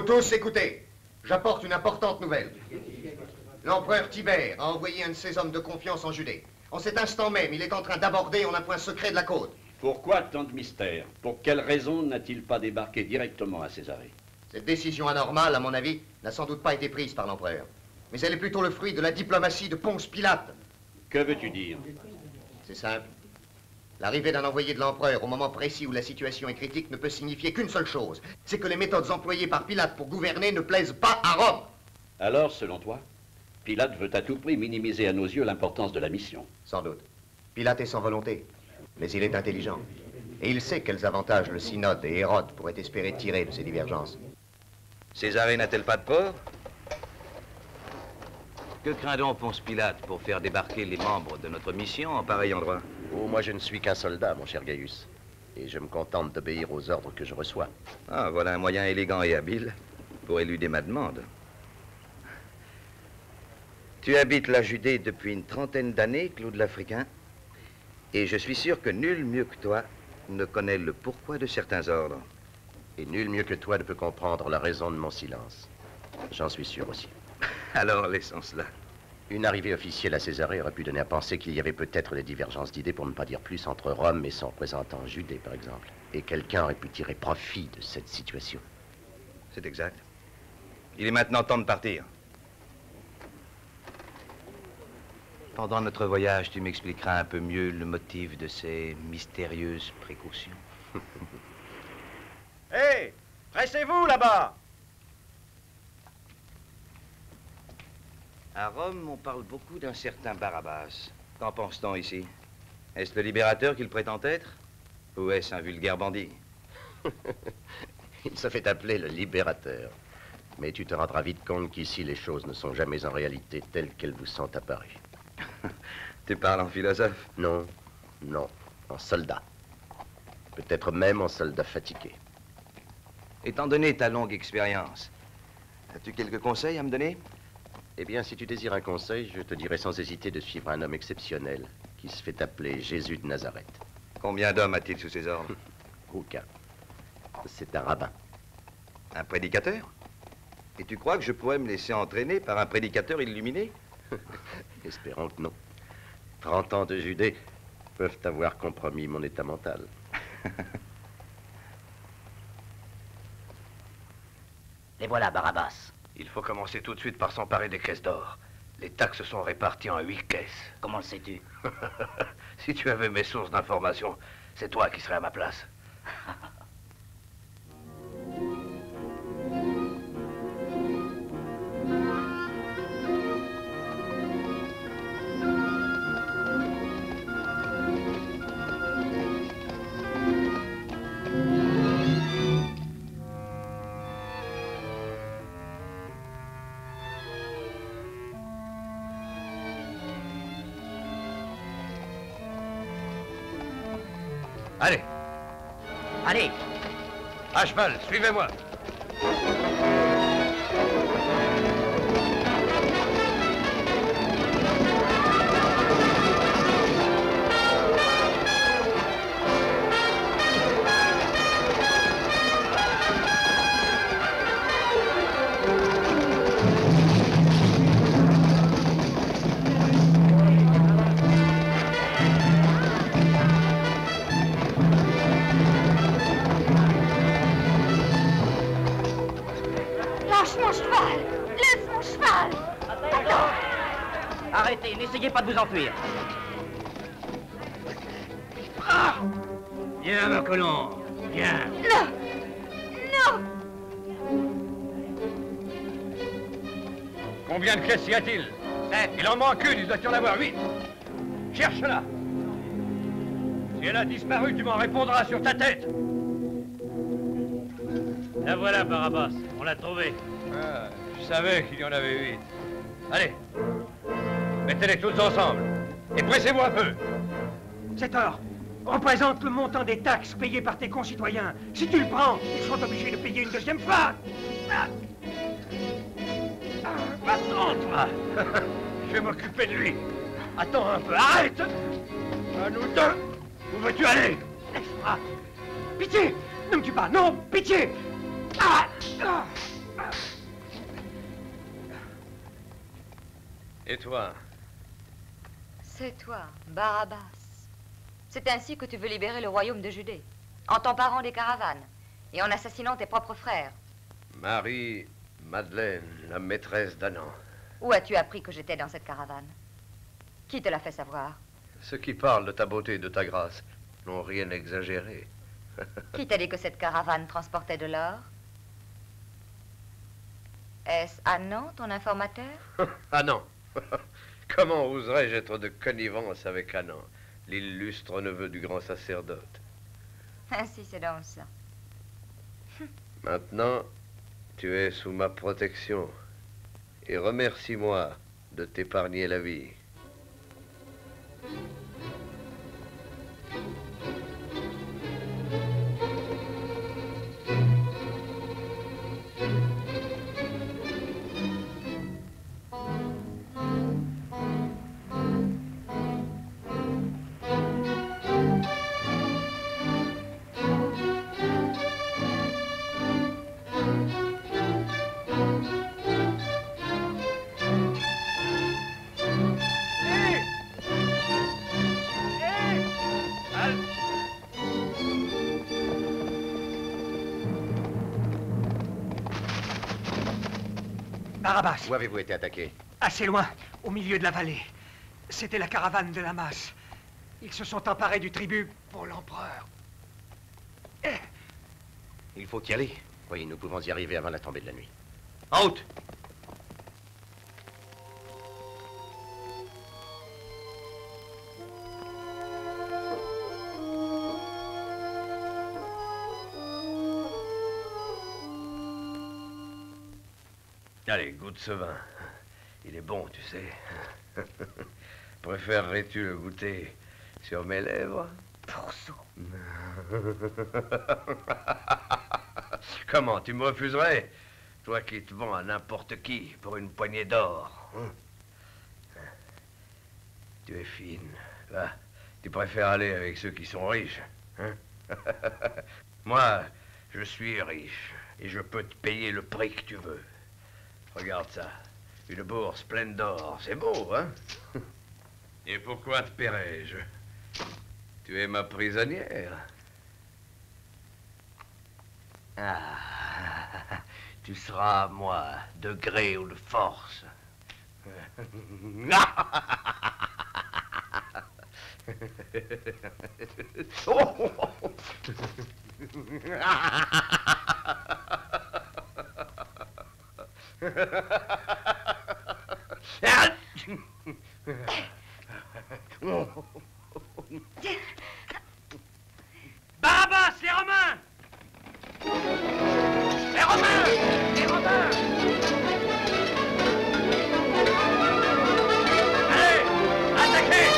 Vous tous écoutez. J'apporte une importante nouvelle. L'empereur Tibère a envoyé un de ses hommes de confiance en Judée. En cet instant même, il est en train d'aborder en un point secret de la côte. Pourquoi tant de mystère? Pour quelle raison n'a-t-il pas débarqué directement à Césarée? Cette décision anormale, à mon avis, n'a sans doute pas été prise par l'empereur. Mais elle est plutôt le fruit de la diplomatie de Ponce Pilate. Que veux-tu dire? C'est simple. L'arrivée d'un envoyé de l'empereur au moment précis où la situation est critique ne peut signifier qu'une seule chose. C'est que les méthodes employées par Pilate pour gouverner ne plaisent pas à Rome. Alors, selon toi, Pilate veut à tout prix minimiser à nos yeux l'importance de la mission. Sans doute. Pilate est sans volonté, mais il est intelligent. Et il sait quels avantages le synode et Hérode pourraient espérer tirer de ces divergences. Césarée n'a-t-elle pas de port? Que craint donc Ponce Pilate pour faire débarquer les membres de notre mission en pareil endroit? Oh, moi je ne suis qu'un soldat, mon cher Gaius. Et je me contente d'obéir aux ordres que je reçois. Ah, voilà un moyen élégant et habile pour éluder ma demande. Tu habites la Judée depuis une trentaine d'années, Claude l'Africain, et je suis sûr que nul mieux que toi ne connaît le pourquoi de certains ordres. Et nul mieux que toi ne peut comprendre la raison de mon silence. J'en suis sûr aussi. Alors, laissons cela. Une arrivée officielle à Césarée aurait pu donner à penser qu'il y avait peut-être des divergences d'idées, pour ne pas dire plus, entre Rome et son représentant en Judée, par exemple. Et quelqu'un aurait pu tirer profit de cette situation. C'est exact. Il est maintenant temps de partir. Pendant notre voyage, tu m'expliqueras un peu mieux le motif de ces mystérieuses précautions. Hé, hey, pressez-vous là-bas! À Rome, on parle beaucoup d'un certain Barabbas. Qu'en pense-t-on ici? Est-ce le libérateur qu'il prétend être? Ou est-ce un vulgaire bandit? Il se fait appeler le libérateur. Mais tu te rendras vite compte qu'ici, les choses ne sont jamais en réalité telles qu'elles vous sont apparues. Tu parles en philosophe? Non, non, en soldat. Peut-être même en soldat fatigué. Étant donné ta longue expérience, as-tu quelques conseils à me donner? Eh bien, si tu désires un conseil, je te dirais sans hésiter de suivre un homme exceptionnel qui se fait appeler Jésus de Nazareth. Combien d'hommes a-t-il sous ses ordres? Aucun. C'est un rabbin. Un prédicateur? Et tu crois que je pourrais me laisser entraîner par un prédicateur illuminé? Espérons que non. 30 ans de Judée peuvent avoir compromis mon état mental. Les voilà, Barabbas. Il faut commencer tout de suite par s'emparer des caisses d'or. Les taxes sont réparties en 8 caisses. Comment le sais-tu? Si tu avais mes sources d'information, c'est toi qui serais à ma place. Allez. Allez. À cheval, suivez-moi. Arrêtez, n'essayez pas de vous enfuir. Ah! Viens, ma colombe, viens. Non! Non! Combien de caisses y a-t-il? 7. Il en manque une, il doit y en avoir 8. Cherche-la. Si elle a disparu, tu m'en répondras sur ta tête. La voilà, Barabbas, on l'a trouvée. Ah, je savais qu'il y en avait 8. Allez, mettez-les toutes ensemble. Et pressez-vous un peu. Cet or représente le montant des taxes payées par tes concitoyens. Si tu le prends, ils seront obligés de payer une deuxième fois. Va-t'en, toi. Je vais m'occuper de lui. Attends un peu, arrête. À nous deux. Où veux-tu aller? Laisse-moi. Pitié! Ne me tue pas, non! Pitié! Et toi? C'est toi, Barabbas. C'est ainsi que tu veux libérer le royaume de Judée, en t'emparant des caravanes et en assassinant tes propres frères. Marie-Madeleine, la maîtresse d'Anan. Où as-tu appris que j'étais dans cette caravane? Qui te l'a fait savoir? Ceux qui parlent de ta beauté et de ta grâce n'ont rien exagéré. Qui t'a dit que cette caravane transportait de l'or? Est-ce Anan, ton informateur? Anan. Comment oserais-je être de connivence avec Anan, l'illustre neveu du grand sacerdote? Ainsi c'est donc ça. Maintenant, tu es sous ma protection. Et remercie-moi de t'épargner la vie. Barabbas. Où avez-vous été attaqué? Assez loin, au milieu de la vallée. C'était la caravane de la masse. Ils se sont emparés du tribut pour l'empereur. Il faut y aller. Oui, nous pouvons y arriver avant la tombée de la nuit. En route! Allez, goûte ce vin. Il est bon, tu sais. Préférerais-tu le goûter sur mes lèvres? Pourceau. Comment, tu me refuserais? Toi qui te vends à n'importe qui pour une poignée d'or. Tu es fine. Va, tu préfères aller avec ceux qui sont riches. Hein? Moi, je suis riche et je peux te payer le prix que tu veux. Regarde ça. Une bourse pleine d'or. C'est beau, hein? Et pourquoi te paierais-je? Tu es ma prisonnière. Ah, tu seras à moi, de gré ou de force. Barabbas, les Romains! Les Romains! Les Romains! Allez, attaquez!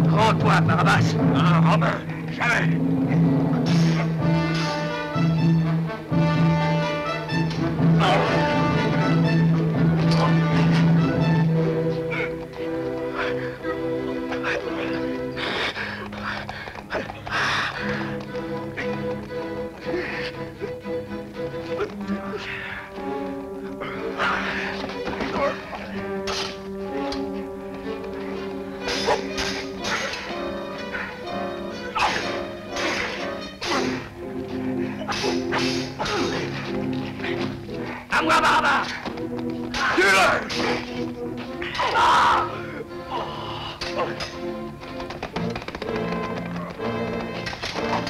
Rends-toi, Barabbas! Un Romain, jamais! Tue-moi, Barabbas! Tue-le!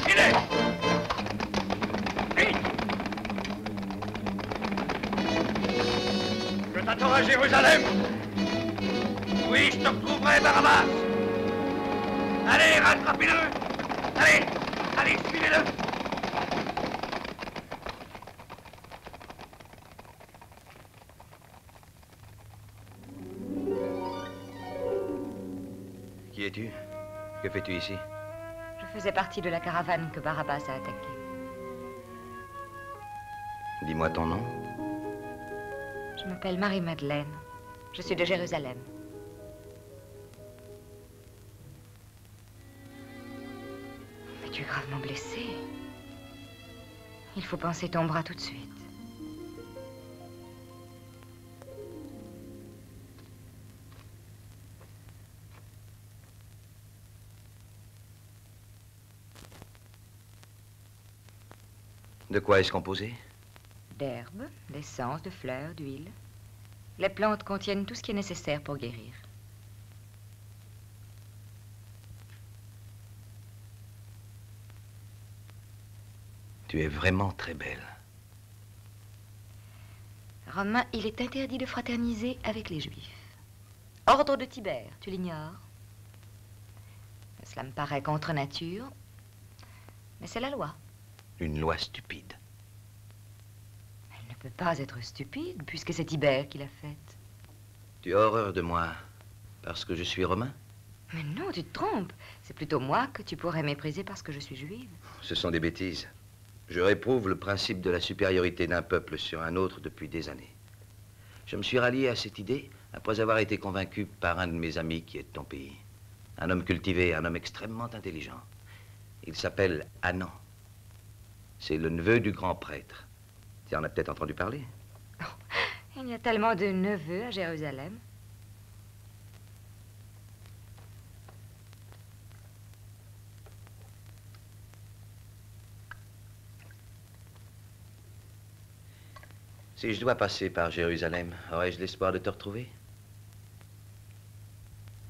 Il est! Vite! Je t'attends à Jérusalem! Oui, je te retrouverai, Barabbas! Allez, rattrapez-le! Allez! Allez, suivez-le! Qui es-tu? Que fais-tu ici? Je faisais partie de la caravane que Barabbas a attaquée. Dis-moi ton nom. Je m'appelle Marie-Madeleine. Je suis de Jérusalem. Mais tu es gravement blessé. Il faut panser ton bras tout de suite. De quoi est-ce composé? D'herbes, d'essence, de fleurs, d'huile. Les plantes contiennent tout ce qui est nécessaire pour guérir. Tu es vraiment très belle. Romain, il est interdit de fraterniser avec les Juifs. Ordre de Tibère, tu l'ignores? Cela me paraît contre nature, mais c'est la loi. Une loi stupide. Elle ne peut pas être stupide, puisque c'est Tibère qui l'a faite. Tu as horreur de moi parce que je suis romain? Mais non, tu te trompes. C'est plutôt moi que tu pourrais mépriser parce que je suis juive. Ce sont des bêtises. Je réprouve le principe de la supériorité d'un peuple sur un autre depuis des années. Je me suis rallié à cette idée après avoir été convaincu par un de mes amis qui est de ton pays. Un homme cultivé, un homme extrêmement intelligent. Il s'appelle Anan. C'est le neveu du grand prêtre. Tu en as peut-être entendu parler? Oh, il y a tellement de neveux à Jérusalem. Si je dois passer par Jérusalem, aurais-je l'espoir de te retrouver?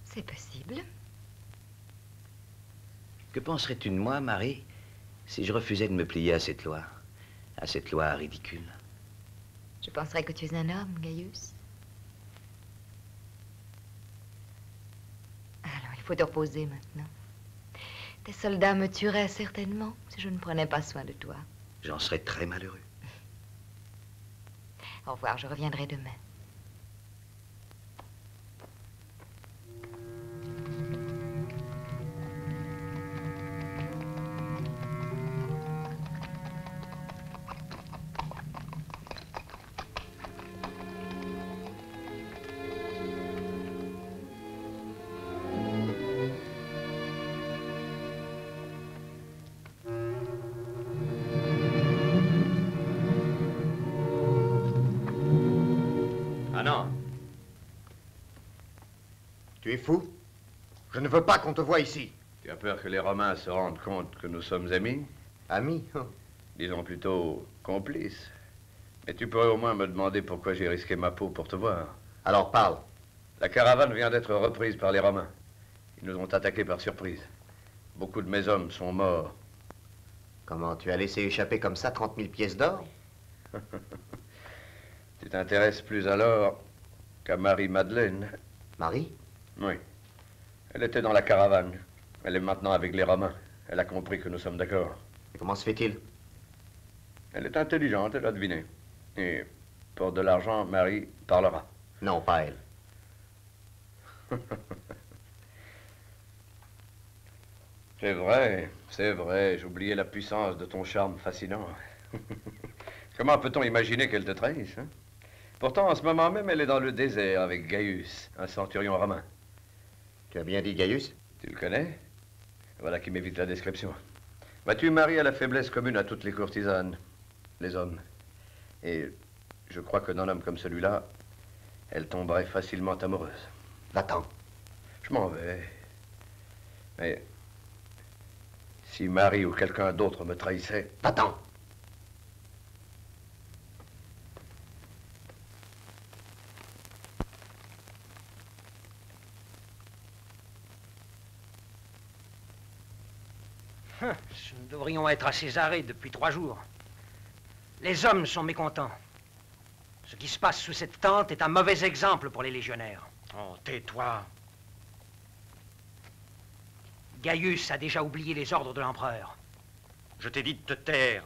C'est possible. Que penserais-tu de moi, Marie, si je refusais de me plier à cette loi ridicule? Je penserais que tu es un homme, Gaius. Alors, il faut te reposer maintenant. Tes soldats me tueraient certainement si je ne prenais pas soin de toi. J'en serais très malheureux. Au revoir, je reviendrai demain. Tu es fou? Je ne veux pas qu'on te voie ici. Tu as peur que les Romains se rendent compte que nous sommes amis? Amis? Disons plutôt complices. Mais tu pourrais au moins me demander pourquoi j'ai risqué ma peau pour te voir. Alors parle. La caravane vient d'être reprise par les Romains. Ils nous ont attaqués par surprise. Beaucoup de mes hommes sont morts. Comment, tu as laissé échapper comme ça 30 000 pièces d'or? Tu t'intéresses plus alors qu'à Marie-Madeleine. Marie? Oui. Elle était dans la caravane. Elle est maintenant avec les Romains. Elle a compris que nous sommes d'accord. Et comment se fait-il? Elle est intelligente, elle a deviné. Et pour de l'argent, Marie parlera. Non, pas elle. C'est vrai, j'oubliais la puissance de ton charme fascinant. Comment peut-on imaginer qu'elle te trahisse, hein? Pourtant, en ce moment même, elle est dans le désert avec Gaius, un centurion romain. Tu as bien dit Gaius? Tu le connais? Voilà qui m'évite la description. Vois-tu, Marie a la faiblesse commune à toutes les courtisanes, les hommes. Et je crois que d'un homme comme celui-là, elle tomberait facilement amoureuse. Va-t'en. Je m'en vais. Mais si Marie ou quelqu'un d'autre me trahissait... Va-t'en. nous devrions être à Césarée depuis 3 jours. Les hommes sont mécontents. Ce qui se passe sous cette tente est un mauvais exemple pour les légionnaires. Oh, tais-toi. Gaius a déjà oublié les ordres de l'empereur. Je t'ai dit de te taire.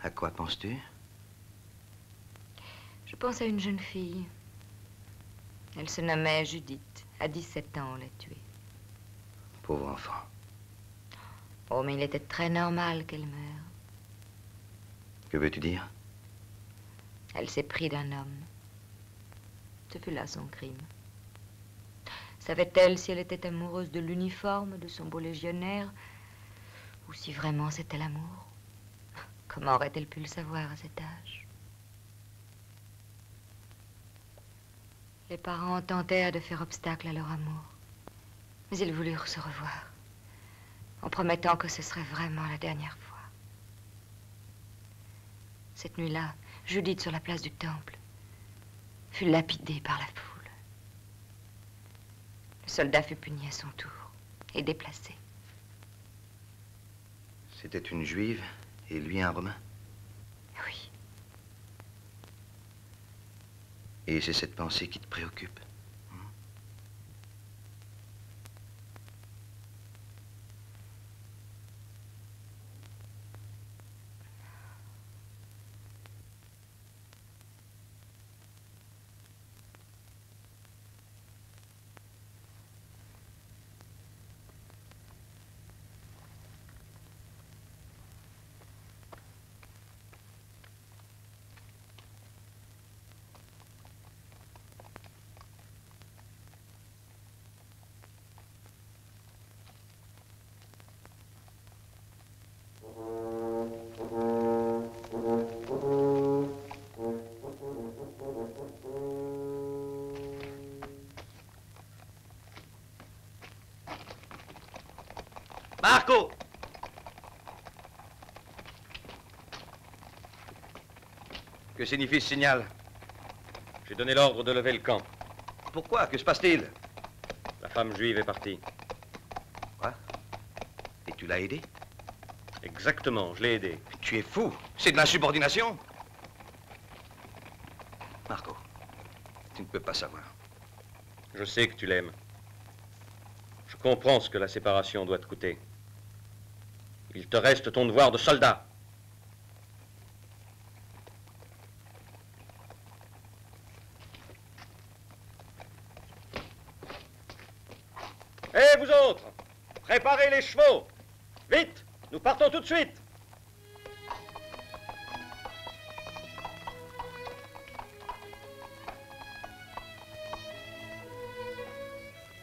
À quoi penses-tu? Je pense à une jeune fille. Elle se nommait Judith. À 17 ans, on l'a tuée. Pauvre enfant. Oh, mais il était très normal qu'elle meure. Que veux-tu dire? Elle s'est pris d'un homme. Ce fut là son crime. Savait-elle si elle était amoureuse de l'uniforme de son beau légionnaire ou si vraiment c'était l'amour? Comment aurait-elle pu le savoir à cet âge? Les parents tentèrent de faire obstacle à leur amour, mais ils voulurent se revoir, en promettant que ce serait vraiment la dernière fois. Cette nuit-là, Judith, sur la place du Temple, fut lapidée par la foule. Le soldat fut puni à son tour et déplacé. C'était une juive et lui un romain? Oui. Et c'est cette pensée qui te préoccupe? Marco! Que signifie ce signal? J'ai donné l'ordre de lever le camp. Pourquoi? Que se passe-t-il? La femme juive est partie. Quoi? Et tu l'as aidé? Exactement, je l'ai aidé. Tu es fou. C'est de l'insubordination. Marco, tu ne peux pas savoir. Je sais que tu l'aimes. Je comprends ce que la séparation doit te coûter. Il te reste ton devoir de soldat. Hé, vous autres! Préparez les chevaux! Vite! Nous partons tout de suite!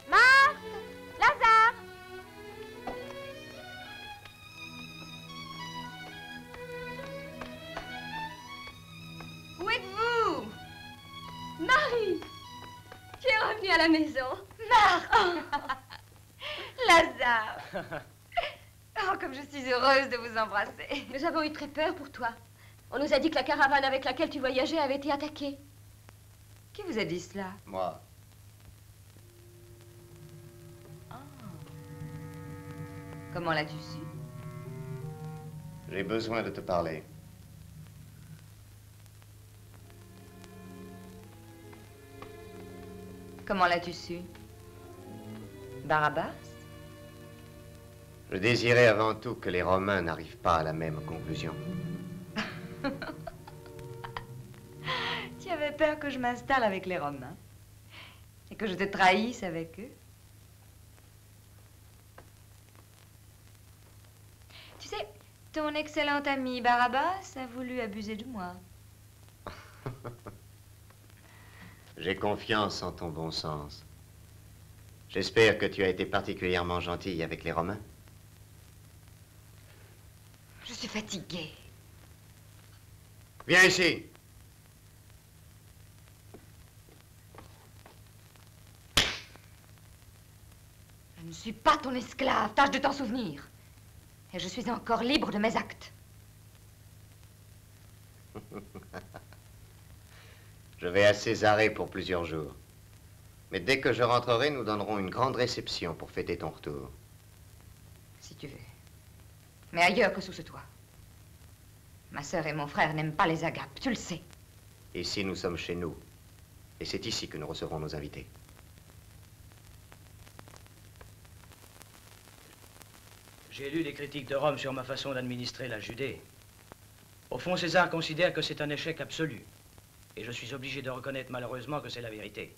Marthe! Lazare! Où êtes-vous? Marie! Tu es revenue à la maison? Marthe! Lazare! Oh, comme je suis heureuse de vous embrasser. Nous avons eu très peur pour toi. On nous a dit que la caravane avec laquelle tu voyageais avait été attaquée. Qui vous a dit cela? Moi. Oh. Comment l'as-tu su? J'ai besoin de te parler. Comment l'as-tu su? Barabbas? Je désirais avant tout que les Romains n'arrivent pas à la même conclusion. Tu avais peur que je m'installe avec les Romains et que je te trahisse avec eux? Tu sais, ton excellent ami Barabbas a voulu abuser de moi. J'ai confiance en ton bon sens. J'espère que tu as été particulièrement gentille avec les Romains. Je suis fatiguée. Viens ici. Je ne suis pas ton esclave, tâche de t'en souvenir. Et je suis encore libre de mes actes. Je vais à Césarée pour plusieurs jours. Mais dès que je rentrerai, nous donnerons une grande réception pour fêter ton retour. Si tu veux. Mais ailleurs que sous ce toit. Ma sœur et mon frère n'aiment pas les agapes, tu le sais. Ici, nous sommes chez nous. Et c'est ici que nous recevrons nos invités. J'ai lu les critiques de Rome sur ma façon d'administrer la Judée. Au fond, César considère que c'est un échec absolu. Et je suis obligé de reconnaître malheureusement que c'est la vérité.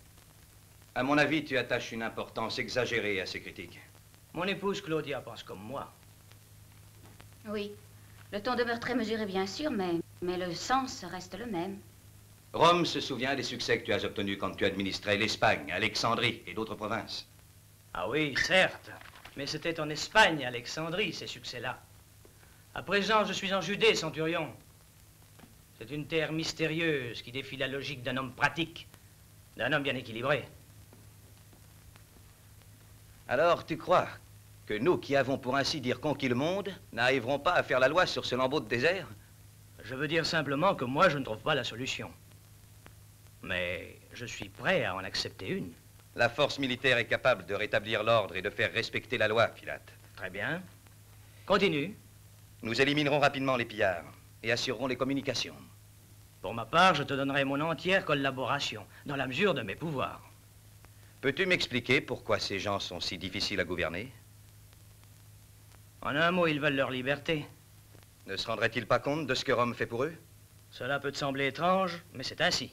À mon avis, tu attaches une importance exagérée à ces critiques. Mon épouse Claudia pense comme moi. Oui. Le ton demeure très mesuré, bien sûr, mais le sens reste le même. Rome se souvient des succès que tu as obtenus quand tu administrais l'Espagne, Alexandrie et d'autres provinces. Ah oui, certes. Mais c'était en Espagne, Alexandrie, ces succès-là. À présent, je suis en Judée, centurion. C'est une terre mystérieuse qui défie la logique d'un homme pratique, d'un homme bien équilibré. Alors, tu crois que nous, qui avons pour ainsi dire conquis le monde, n'arriverons pas à faire la loi sur ce lambeau de désert? Je veux dire simplement que moi, je ne trouve pas la solution. Mais je suis prêt à en accepter une. La force militaire est capable de rétablir l'ordre et de faire respecter la loi, Pilate. Très bien. Continue. Nous éliminerons rapidement les pillards et assurerons les communications. Pour ma part, je te donnerai mon entière collaboration, dans la mesure de mes pouvoirs. Peux-tu m'expliquer pourquoi ces gens sont si difficiles à gouverner? En un mot, ils veulent leur liberté. Ne se rendraient-ils pas compte de ce que Rome fait pour eux? Cela peut te sembler étrange, mais c'est ainsi.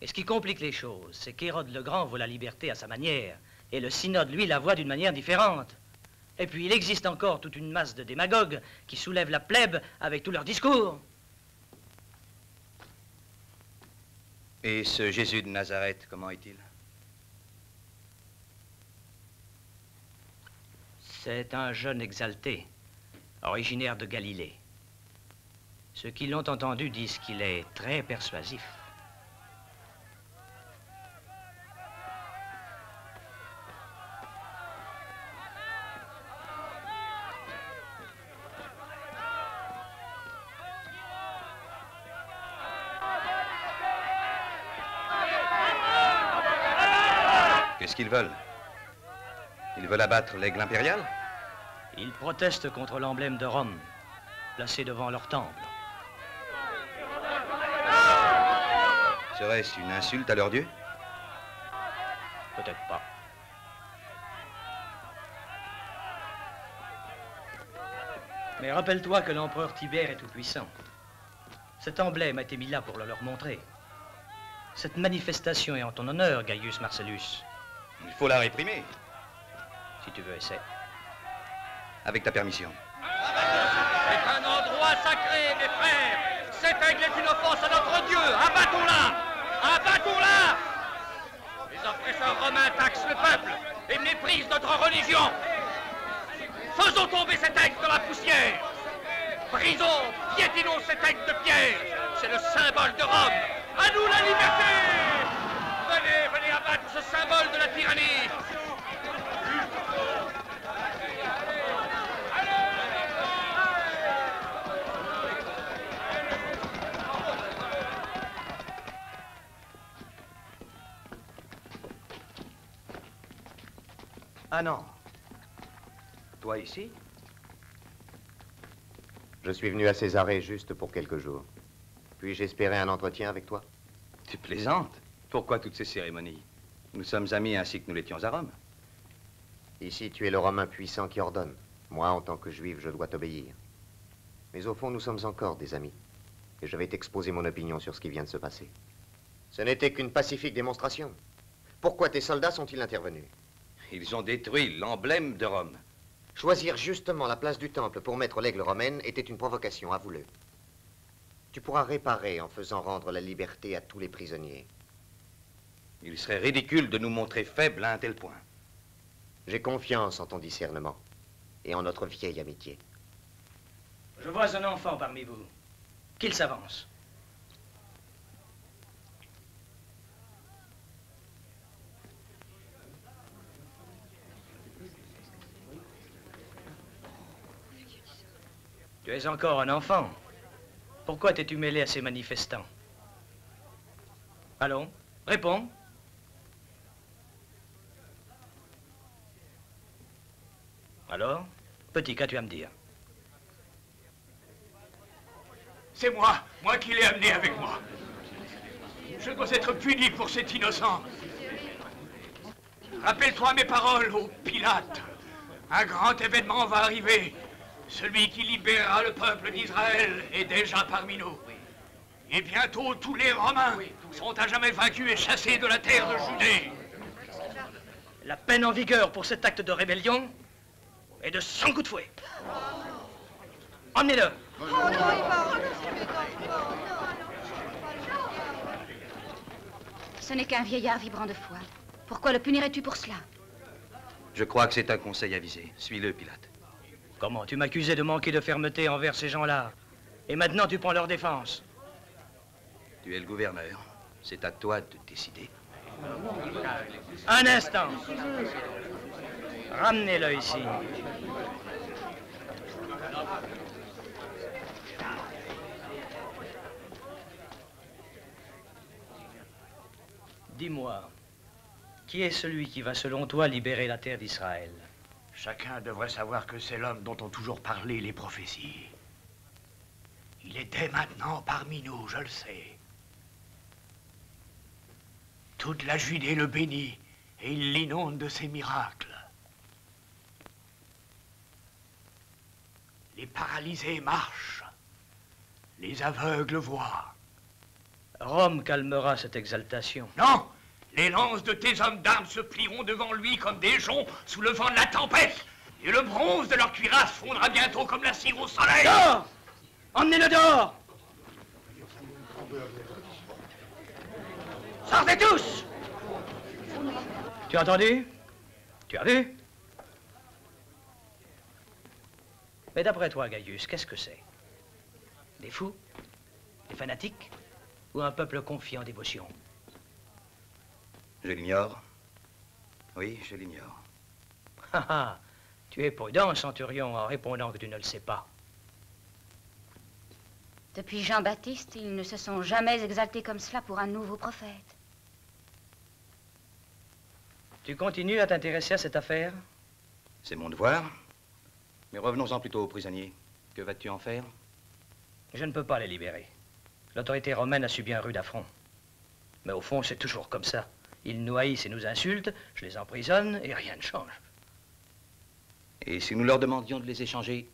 Et ce qui complique les choses, c'est qu'Hérode le Grand veut la liberté à sa manière, et le synode, lui, la voit d'une manière différente. Et puis, il existe encore toute une masse de démagogues qui soulèvent la plèbe avec tous leurs discours. Et ce Jésus de Nazareth, comment est-il? C'est un jeune exalté, originaire de Galilée. Ceux qui l'ont entendu disent qu'il est très persuasif. Qu'est-ce qu'ils veulent? Ils veulent abattre l'aigle impérial? Ils protestent contre l'emblème de Rome. placé devant leur temple. Serait-ce une insulte à leur dieu? Peut-être pas. Mais rappelle-toi que l'empereur Tibère est tout-puissant. Cet emblème a été mis là pour le leur montrer. Cette manifestation est en ton honneur, Gaius Marcellus. Il faut la réprimer. Si tu veux, essaie. Avec ta permission. C'est un endroit sacré, mes frères. Cet aigle est une offense à notre Dieu. Abattons-la! Abattons-la! Les oppresseurs romains taxent le peuple et méprisent notre religion. Faisons tomber cet aigle dans la poussière. Brisons, piétinons cet aigle de pierre. C'est le symbole de Rome. À nous la liberté! Venez, venez abattre ce symbole de la tyrannie. Ah non. Toi ici? Je suis venu à Césarée juste pour quelques jours. Puis-je espérer un entretien avec toi? Tu plaisantes? Pourquoi toutes ces cérémonies? Nous sommes amis ainsi que nous l'étions à Rome. Ici, tu es le Romain puissant qui ordonne. Moi, en tant que Juif, je dois t'obéir. Mais au fond, nous sommes encore des amis. Et je vais t'exposer mon opinion sur ce qui vient de se passer. Ce n'était qu'une pacifique démonstration. Pourquoi tes soldats sont-ils intervenus? Ils ont détruit l'emblème de Rome. Choisir justement la place du temple pour mettre l'aigle romaine était une provocation, avoue-le. Tu pourras réparer en faisant rendre la liberté à tous les prisonniers. Il serait ridicule de nous montrer faibles à un tel point. J'ai confiance en ton discernement et en notre vieille amitié. Je vois un enfant parmi vous. Qu'il s'avance. Tu es encore un enfant. Pourquoi t'es-tu mêlé à ces manifestants? Allons, réponds. Alors, petit, qu'as-tu à me dire? C'est moi qui l'ai amené avec moi. Je dois être puni pour cet innocent. Rappelle-toi mes paroles, ô Pilate. Un grand événement va arriver. Celui qui libérera le peuple d'Israël est déjà parmi nous. Et bientôt, tous les Romains seront à jamais vaincus et chassés de la terre de Judée. La peine en vigueur pour cet acte de rébellion est de 100 coups de fouet. Emmenez-le. Ce n'est qu'un vieillard vibrant de foi. Pourquoi le punirais-tu pour cela? Je crois que c'est un conseil avisé. Suis-le, Pilate. Comment? Tu m'accusais de manquer de fermeté envers ces gens-là. Et maintenant, tu prends leur défense. Tu es le gouverneur. C'est à toi de décider. Un instant. Ramenez-le ici. Dis-moi, qui est celui qui va, selon toi, libérer la terre d'Israël? Chacun devrait savoir que c'est l'homme dont ont toujours parlé les prophéties. Il est dès maintenant parmi nous, je le sais. Toute la Judée le bénit et il l'inonde de ses miracles. Les paralysés marchent, les aveugles voient. Rome calmera cette exaltation. Non! Les lances de tes hommes d'armes se plieront devant lui comme des joncs sous le vent de la tempête. Et le bronze de leur cuirasse fondra bientôt comme la cire au soleil. Dehors! Emmenez-le dehors! Sortez tous! Tu as entendu? Tu as vu? Mais d'après toi, Gaius, qu'est-ce que c'est? Des fous? Des fanatiques? Ou un peuple confiant en dévotion? Je l'ignore. Oui, je l'ignore. Ah ah! Tu es prudent, centurion, en répondant que tu ne le sais pas. Depuis Jean-Baptiste, ils ne se sont jamais exaltés comme cela pour un nouveau prophète. Tu continues à t'intéresser à cette affaire? C'est mon devoir. Mais revenons-en plutôt aux prisonniers. Que vas-tu en faire? Je ne peux pas les libérer. L'autorité romaine a subi un rude affront. Mais au fond, c'est toujours comme ça. Ils nous haïssent et nous insultent, je les emprisonne et rien ne change. Et si nous leur demandions de les échanger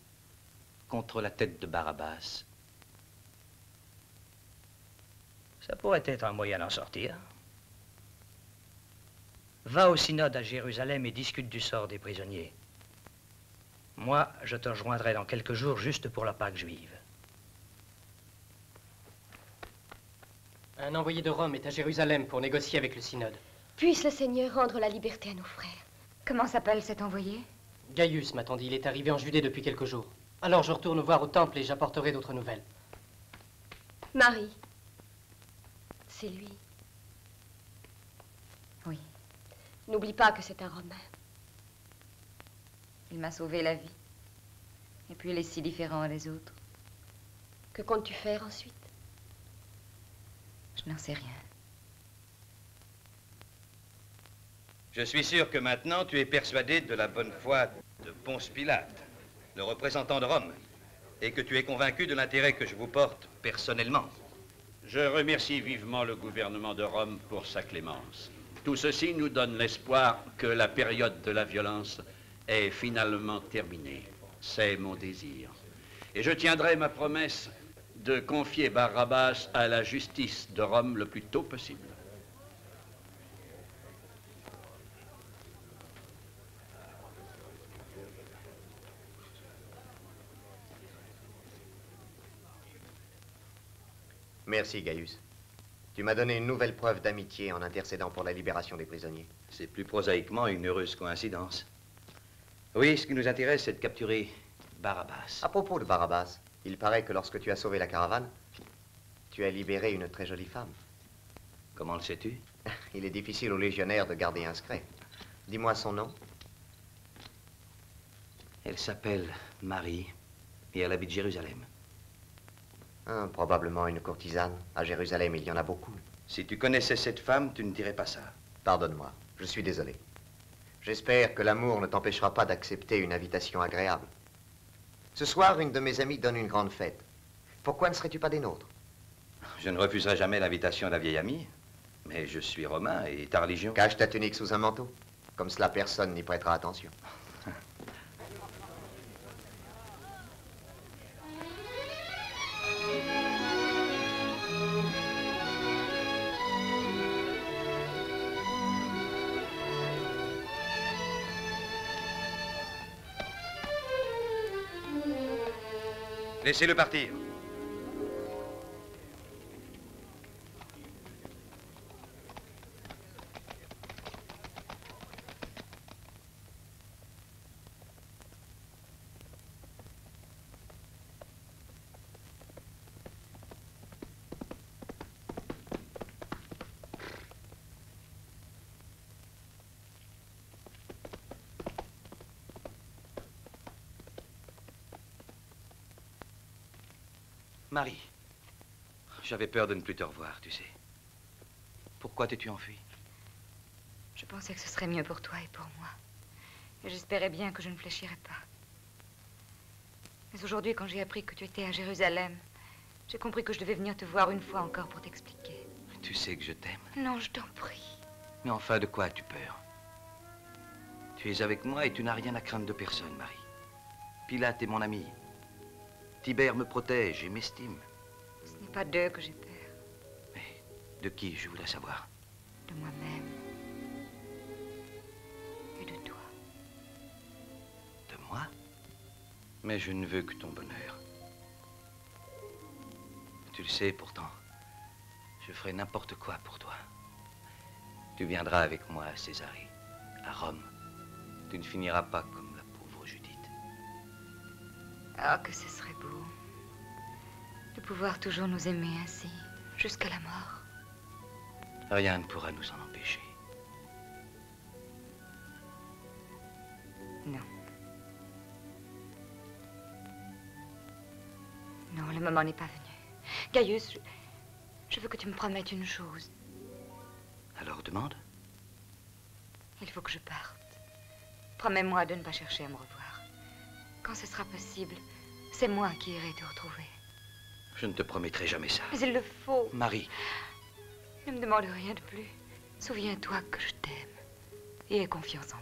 contre la tête de Barabbas? Ça pourrait être un moyen d'en sortir. Va au synode à Jérusalem et discute du sort des prisonniers. Moi, je te rejoindrai dans quelques jours juste pour la Pâque juive. Un envoyé de Rome est à Jérusalem pour négocier avec le synode. Puisse le Seigneur rendre la liberté à nos frères. Comment s'appelle cet envoyé? Gaius m'a-t-on dit, il est arrivé en Judée depuis quelques jours. Alors je retourne voir au temple et j'apporterai d'autres nouvelles. Marie. C'est lui. Oui. N'oublie pas que c'est un Romain. Il m'a sauvé la vie. Et puis il est si différent des autres. Que comptes-tu faire ensuite? Je n'en sais rien. Je suis sûr que maintenant tu es persuadé de la bonne foi de Ponce Pilate, le représentant de Rome, et que tu es convaincu de l'intérêt que je vous porte personnellement. Je remercie vivement le gouvernement de Rome pour sa clémence. Tout ceci nous donne l'espoir que la période de la violence est finalement terminée. C'est mon désir. Et je tiendrai ma promesse de confier Barabbas à la justice de Rome le plus tôt possible. Merci, Gaius. Tu m'as donné une nouvelle preuve d'amitié en intercédant pour la libération des prisonniers. C'est plus prosaïquement une heureuse coïncidence. Oui, ce qui nous intéresse, c'est de capturer Barabbas. À propos de Barabbas, il paraît que lorsque tu as sauvé la caravane, tu as libéré une très jolie femme. Comment le sais-tu? Il est difficile aux légionnaires de garder un secret. Dis-moi son nom. Elle s'appelle Marie et elle habite Jérusalem. Probablement une courtisane. À Jérusalem, il y en a beaucoup. Si tu connaissais cette femme, tu ne dirais pas ça. Pardonne-moi, je suis désolé. J'espère que l'amour ne t'empêchera pas d'accepter une invitation agréable. Ce soir, une de mes amies donne une grande fête. Pourquoi ne serais-tu pas des nôtres? Je ne refuserai jamais l'invitation de la vieille amie, mais je suis romain et ta religion... Cache ta tunique sous un manteau. Comme cela, personne n'y prêtera attention. Laissez-le partir. Marie, j'avais peur de ne plus te revoir, tu sais. Pourquoi t'es-tu enfuie? Je pensais que ce serait mieux pour toi et pour moi. Et j'espérais bien que je ne fléchirais pas. Mais aujourd'hui, quand j'ai appris que tu étais à Jérusalem, j'ai compris que je devais venir te voir une fois encore pour t'expliquer. Tu sais que je t'aime. Non, je t'en prie. Mais enfin, de quoi as-tu peur? Tu es avec moi et tu n'as rien à craindre de personne, Marie. Pilate est mon ami. Tibère me protège et m'estime. Ce n'est pas d'eux que j'ai peur. Mais de qui, je voudrais savoir? De moi-même. Et de toi. De moi? Mais je ne veux que ton bonheur. Tu le sais pourtant. Je ferai n'importe quoi pour toi. Tu viendras avec moi à Césarée, à Rome. Tu ne finiras pas comme la pauvre Judith. Ah, que ce serait beau de pouvoir toujours nous aimer ainsi, jusqu'à la mort. Rien ne pourra nous en empêcher. Non. Non, le moment n'est pas venu. Gaius, je veux que tu me promettes une chose. Alors demande. Il faut que je parte. Promets-moi de ne pas chercher à me revoir. Quand ce sera possible, c'est moi qui irai te retrouver. Je ne te promettrai jamais ça. Mais il le faut. Marie. Ne me demande rien de plus. Souviens-toi que je t'aime. Et aie confiance en moi.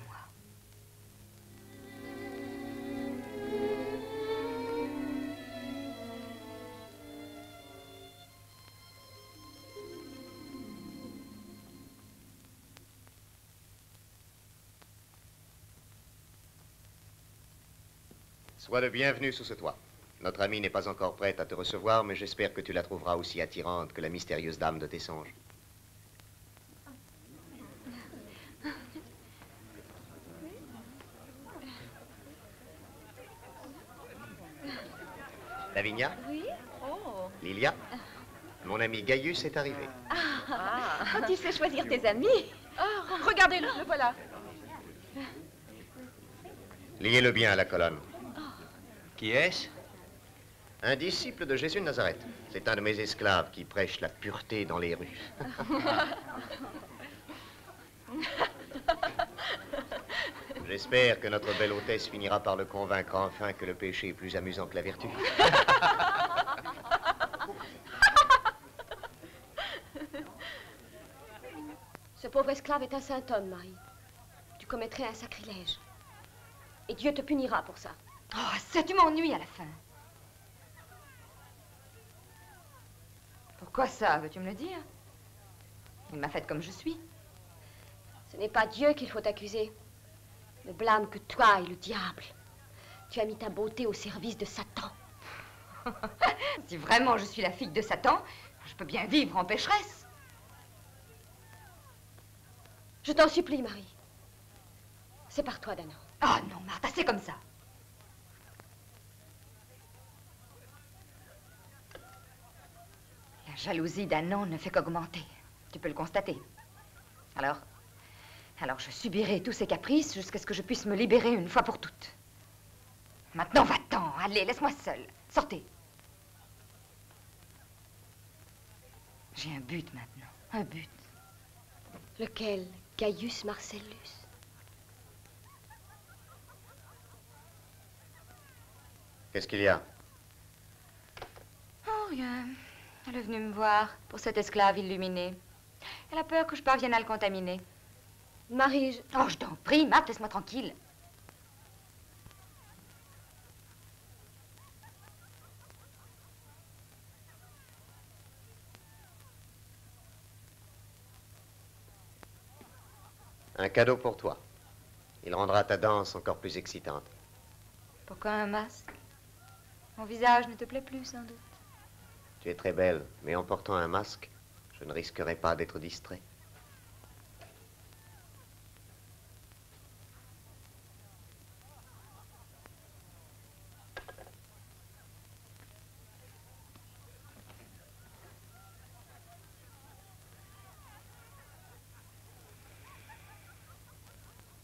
Sois le bienvenu sous ce toit. Notre amie n'est pas encore prête à te recevoir, mais j'espère que tu la trouveras aussi attirante que la mystérieuse dame de tes songes. Lavinia? Oui? Oh. Lilia? Mon ami Gaius est arrivé. Ah. Tu sais choisir tes amis. Oh, regardez-le, le voilà. Liez-le bien à la colonne. Qui est-ce? Un disciple de Jésus de Nazareth. C'est un de mes esclaves qui prêche la pureté dans les rues. J'espère que notre belle hôtesse finira par le convaincre enfin que le péché est plus amusant que la vertu. Ce pauvre esclave est un saint homme, Marie. Tu commettrais un sacrilège. Et Dieu te punira pour ça. Oh, ça, tu m'ennuies à la fin. Pourquoi ça, veux-tu me le dire? Il m'a faite comme je suis. Ce n'est pas Dieu qu'il faut accuser. Ne blâme que toi et le diable. Tu as mis ta beauté au service de Satan. Si vraiment je suis la fille de Satan, je peux bien vivre en pécheresse. Je t'en supplie, Marie. Sépare-toi d'Anna. Ah non, Martha, c'est comme ça. La jalousie d'Annon ne fait qu'augmenter. Tu peux le constater. Alors je subirai tous ses caprices jusqu'à ce que je puisse me libérer une fois pour toutes. Maintenant, va-t'en. Allez, laisse-moi seule. Sortez. J'ai un but maintenant. Un but. Lequel? Gaius Marcellus. Qu'est-ce qu'il y a? Oh, rien. Elle est venue me voir pour cette esclave illuminée. Elle a peur que je parvienne à le contaminer. Marie, Oh, je t'en prie, Marthe, laisse-moi tranquille. Un cadeau pour toi. Il rendra ta danse encore plus excitante. Pourquoi un masque? Mon visage ne te plaît plus, sans doute. Tu es très belle, mais en portant un masque, je ne risquerai pas d'être distrait.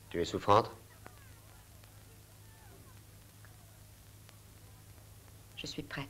Tu es souffrante? Je suis prête.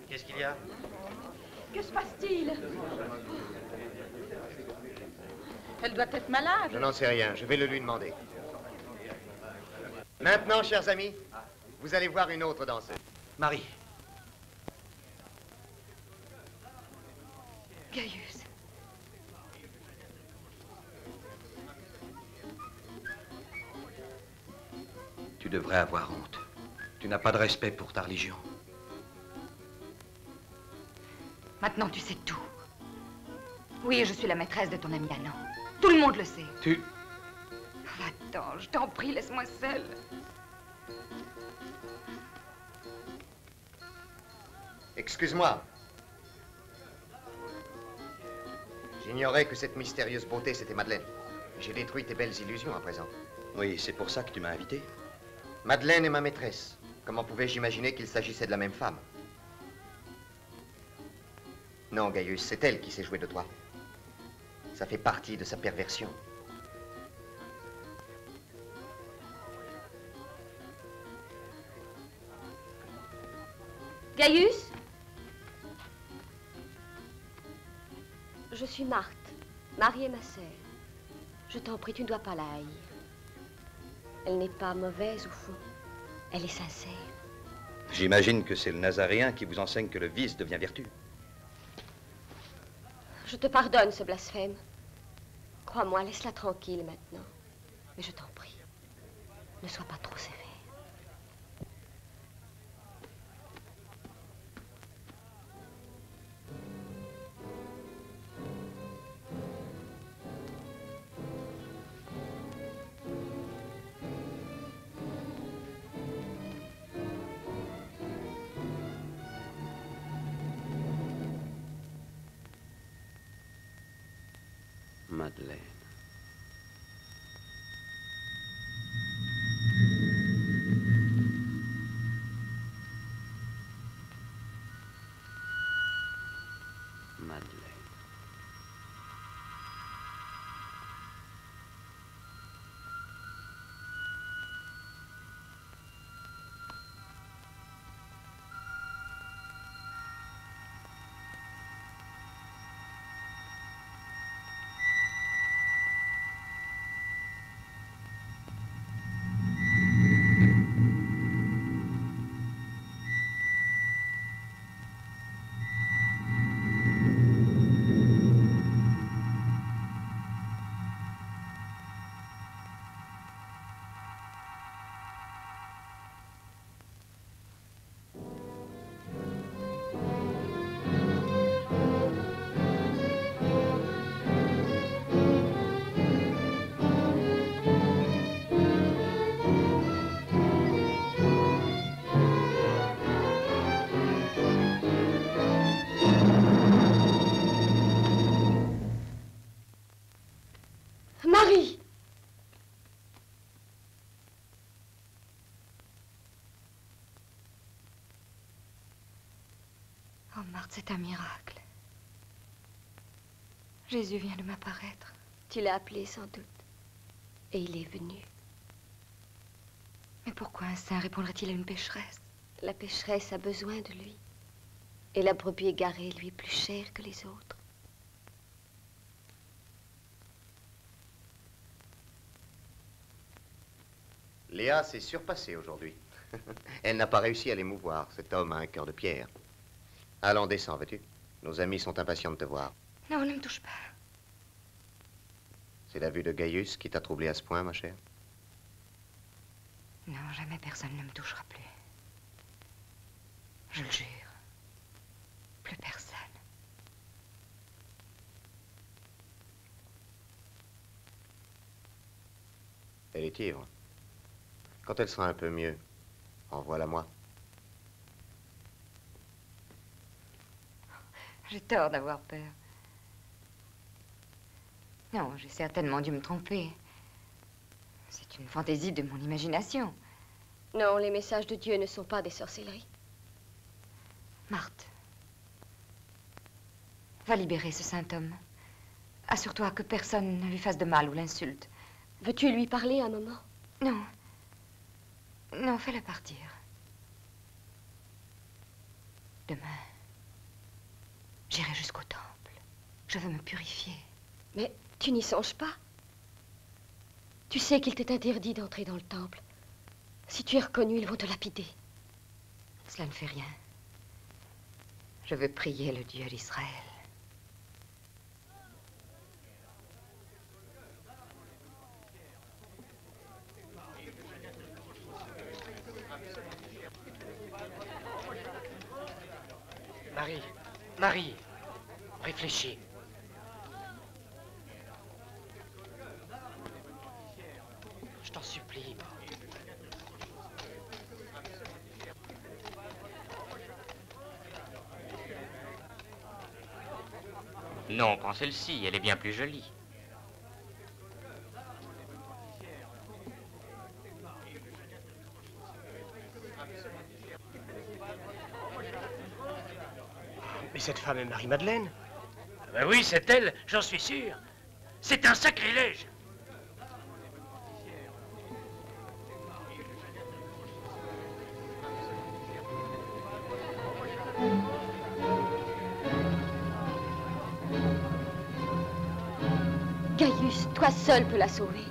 Qu'est-ce qu'il y a? Que se passe-t-il? Elle doit être malade. Je n'en sais rien, je vais le lui demander. Maintenant, chers amis, vous allez voir une autre danseuse. Marie. Gaius. Tu devrais avoir honte. Tu n'as pas de respect pour ta religion. Maintenant, tu sais tout. Oui, je suis la maîtresse de ton ami Anand. Tout le monde le sait. Tu... Va-t'en, je t'en prie, laisse-moi seule. Excuse-moi. J'ignorais que cette mystérieuse beauté, c'était Madeleine. J'ai détruit tes belles illusions à présent. Oui, c'est pour ça que tu m'as invité. Madeleine est ma maîtresse. Comment pouvais-je imaginer qu'il s'agissait de la même femme? Non, Gaius, c'est elle qui s'est jouée de toi. Ça fait partie de sa perversion. Gaius? Je suis Marthe. Marie est ma sœur. Je t'en prie, tu ne dois pas la haïr. Elle n'est pas mauvaise au fond. Elle est sincère. J'imagine que c'est le Nazaréen qui vous enseigne que le vice devient vertu. Je te pardonne ce blasphème. Crois-moi, laisse-la tranquille maintenant. Mais je t'en prie, ne sois pas trop sévère. Madeleine. Madeleine. Marie! Oh, Marthe, c'est un miracle. Jésus vient de m'apparaître. Tu l'as appelé sans doute. Et il est venu. Mais pourquoi un saint répondrait-il à une pécheresse? La pécheresse a besoin de lui. Et la brebis égarée lui est plus chère que les autres. Léa s'est surpassée aujourd'hui. Elle n'a pas réussi à l'émouvoir. Cet homme a un cœur de pierre. Allons, descends, veux-tu? Nos amis sont impatients de te voir. Non, ne me touche pas. C'est la vue de Gaius qui t'a troublé à ce point, ma chère? Non, jamais personne ne me touchera plus. Je le jure. Plus personne. Elle est ivre. Quand elle sera un peu mieux, envoie-la-moi. J'ai tort d'avoir peur. Non, j'ai certainement dû me tromper. C'est une fantaisie de mon imagination. Non, les messages de Dieu ne sont pas des sorcelleries. Marthe, va libérer ce saint homme. Assure-toi que personne ne lui fasse de mal ou l'insulte. Veux-tu lui parler un moment? Non. Non, fais-le partir. Demain, j'irai jusqu'au temple. Je veux me purifier. Mais tu n'y songes pas. Tu sais qu'il t'est interdit d'entrer dans le temple. Si tu es reconnu, ils vont te lapider. Cela ne fait rien. Je veux prier le Dieu d'Israël. Marie, réfléchis. Je t'en supplie. Non, prends celle-ci, elle est bien plus jolie. Mais cette femme est Marie-Madeleine. Ben oui, c'est elle, j'en suis sûr. C'est un sacrilège. Gaius, toi seul peux la sauver.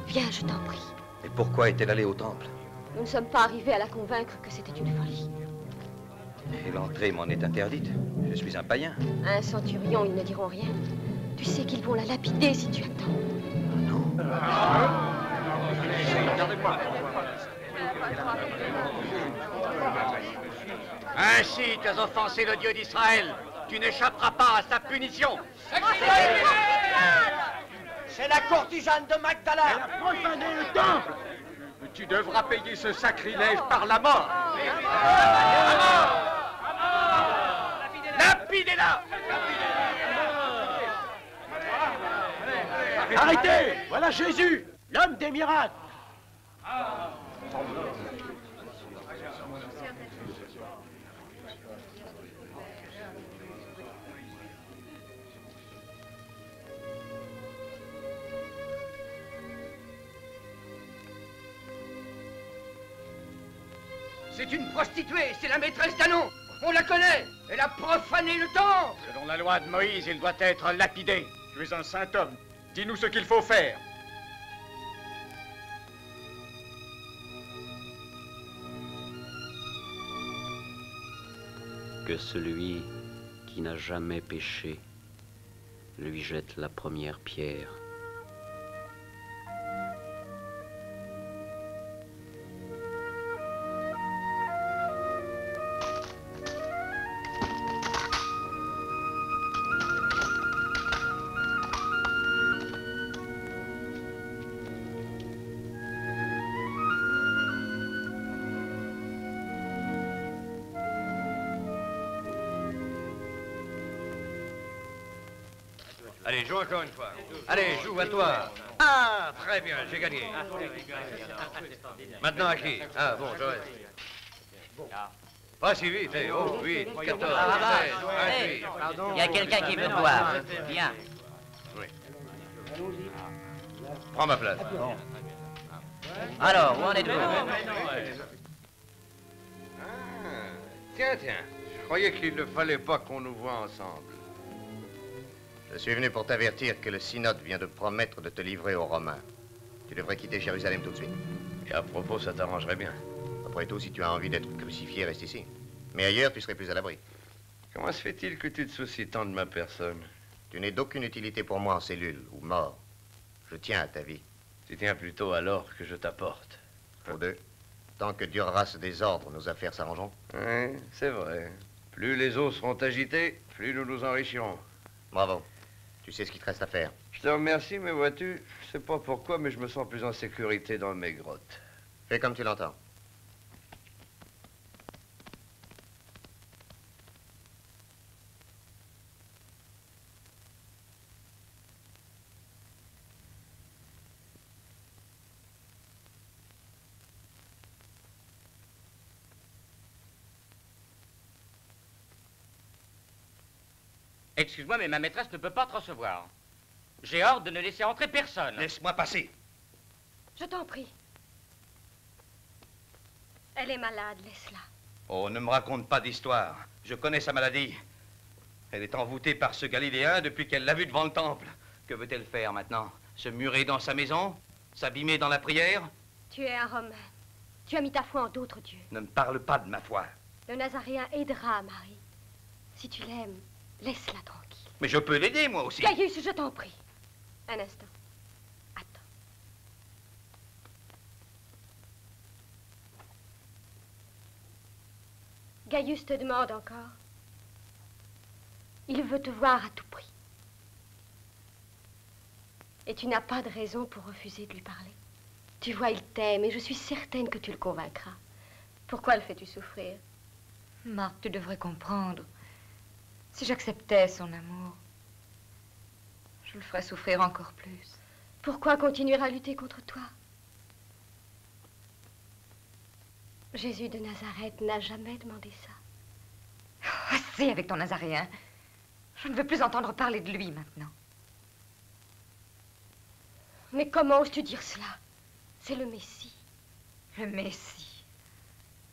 Viens, je t'en prie. Et pourquoi est-elle allée au temple? Nous ne sommes pas arrivés à la convaincre que c'était une folie. Et l'entrée m'en est interdite. Je suis un païen. À un centurion, ils ne diront rien. Tu sais qu'ils vont la lapider si tu attends. Non. Ainsi, tu as offensé le Dieu d'Israël. Tu n'échapperas pas à sa punition. C'est la courtisane de Magdala. Elle a profané le temple. Tu devras payer ce sacrilège par la mort. La mort. Lapidez-la. Arrêtez! Voilà Jésus, l'homme des miracles. C'est une prostituée, c'est la maîtresse d'Anon. On la connaît. Elle a profané le temple. Selon la loi de Moïse, il doit être lapidé. Tu es un saint homme. Dis-nous ce qu'il faut faire. Que celui qui n'a jamais péché lui jette la première pierre. Allez, joue encore une fois. Allez, joue à toi. Ah, très bien, j'ai gagné. Maintenant à qui? Ah, bon, je reste. Pas si vite, oh, 8, 14, 16, 28. Il y a quelqu'un qui veut te voir. Viens. Oui. Prends ma place. Alors, où en êtes-vous? Tiens. Je croyais qu'il ne fallait pas qu'on nous voie ensemble. Je suis venu pour t'avertir que le synode vient de promettre de te livrer aux Romains. Tu devrais quitter Jérusalem tout de suite. Et à propos, ça t'arrangerait bien. Après tout, si tu as envie d'être crucifié, reste ici. Mais ailleurs, tu serais plus à l'abri. Comment se fait-il que tu te soucies tant de ma personne? Tu n'es d'aucune utilité pour moi en cellule ou mort. Je tiens à ta vie. Tu tiens plutôt à l'or que je t'apporte. Pour deux. Tant que durera ce désordre, nos affaires s'arrangeront. Oui, c'est vrai. Plus les eaux seront agitées, plus nous nous enrichirons. Bravo. Tu sais ce qu'il te reste à faire. Je te remercie, mais vois-tu, je sais pas pourquoi, mais je me sens plus en sécurité dans mes grottes. Fais comme tu l'entends. Excuse-moi, mais ma maîtresse ne peut pas te recevoir. J'ai ordre de ne laisser entrer personne. Laisse-moi passer. Je t'en prie. Elle est malade, laisse-la. Oh, ne me raconte pas d'histoire. Je connais sa maladie. Elle est envoûtée par ce Galiléen depuis qu'elle l'a vu devant le temple. Que veut-elle faire maintenant? Se murer dans sa maison? S'abîmer dans la prière? Tu es un Romain. Tu as mis ta foi en d'autres dieux. Ne me parle pas de ma foi. Le Nazaréen aidera Marie. Si tu l'aimes, laisse-la tranquille. Mais je peux l'aider, moi aussi. Gaius, je t'en prie. Un instant. Attends. Gaius te demande encore. Il veut te voir à tout prix. Et tu n'as pas de raison pour refuser de lui parler. Tu vois, il t'aime et je suis certaine que tu le convaincras. Pourquoi le fais-tu souffrir? Marc, tu devrais comprendre. Si j'acceptais son amour, je le ferais souffrir encore plus. Pourquoi continuer à lutter contre toi? Jésus de Nazareth n'a jamais demandé ça. Assez avec ton Nazaréen. Je ne veux plus entendre parler de lui maintenant. Mais comment oses-tu dire cela? C'est le Messie. Le Messie?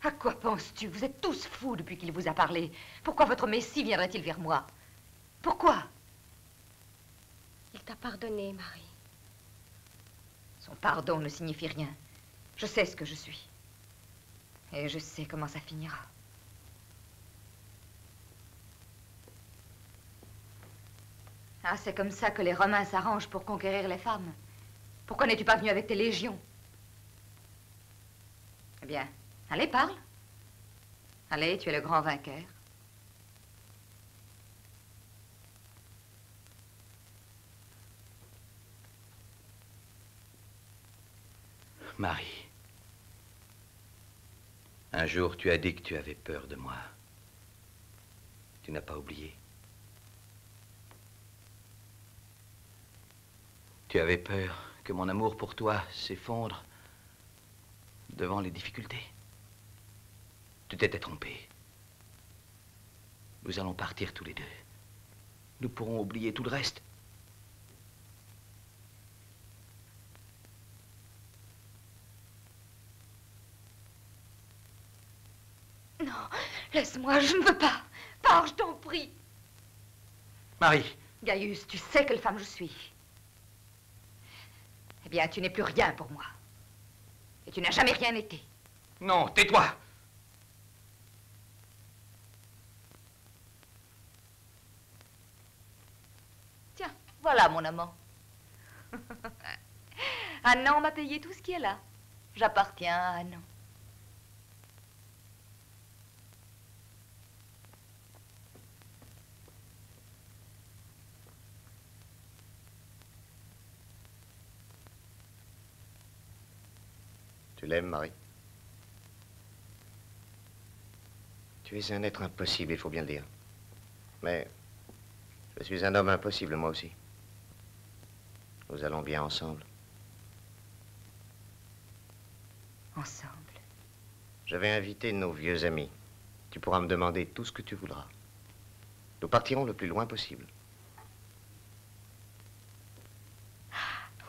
À quoi penses-tu? Vous êtes tous fous depuis qu'il vous a parlé. Pourquoi votre Messie viendrait-il vers moi? Pourquoi? Il t'a pardonné, Marie. Son pardon ne signifie rien. Je sais ce que je suis. Et je sais comment ça finira. Ah, c'est comme ça que les Romains s'arrangent pour conquérir les femmes. Pourquoi n'es-tu pas venu avec tes légions? Eh bien, allez, parle. Allez, tu es le grand vainqueur. Marie, un jour tu as dit que tu avais peur de moi. Tu n'as pas oublié. Tu avais peur que mon amour pour toi s'effondre devant les difficultés. Tu t'étais trompé. Nous allons partir tous les deux. Nous pourrons oublier tout le reste. Non, laisse-moi, je ne veux pas. Pars, je t'en prie. Marie. Gaius, tu sais quelle femme je suis. Eh bien, tu n'es plus rien pour moi. Et tu n'as jamais rien été. Non, tais-toi. Tiens, voilà mon amant. Annan m'a payé tout ce qui est là. J'appartiens à Annan. Tu l'aimes, Marie? Tu es un être impossible, il faut bien le dire. Mais je suis un homme impossible, moi aussi. Nous allons bien ensemble. Ensemble? Je vais inviter nos vieux amis. Tu pourras me demander tout ce que tu voudras. Nous partirons le plus loin possible.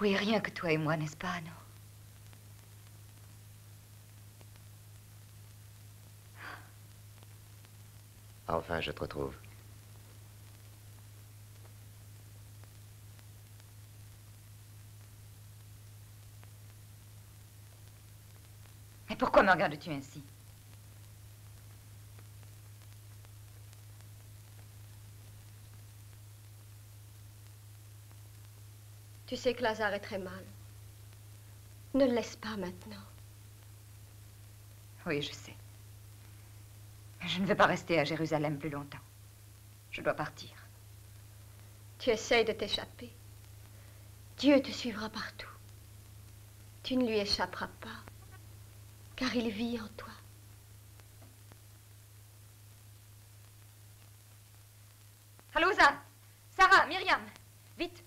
Oui, rien que toi et moi, n'est-ce pas, Anno? Enfin, je te retrouve. Mais pourquoi me regardes-tu ainsi? Tu sais que Lazare est très mal. Ne le laisse pas maintenant. Oui, je sais. Je ne veux pas rester à Jérusalem plus longtemps. Je dois partir. Tu essayes de t'échapper. Dieu te suivra partout. Tu ne lui échapperas pas, car il vit en toi. Allô, Sarah, Myriam, vite.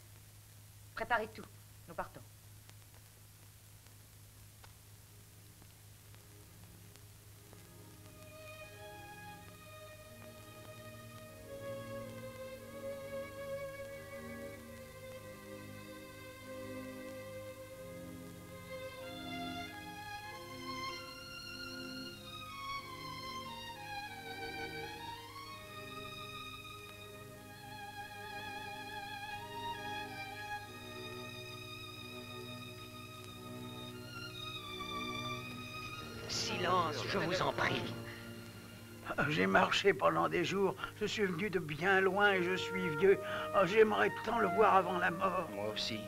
Préparez tout. Nous partons. Silence, je vous en prie. J'ai marché pendant des jours, je suis venu de bien loin et je suis vieux. Oh, j'aimerais tant le voir avant la mort. Moi aussi.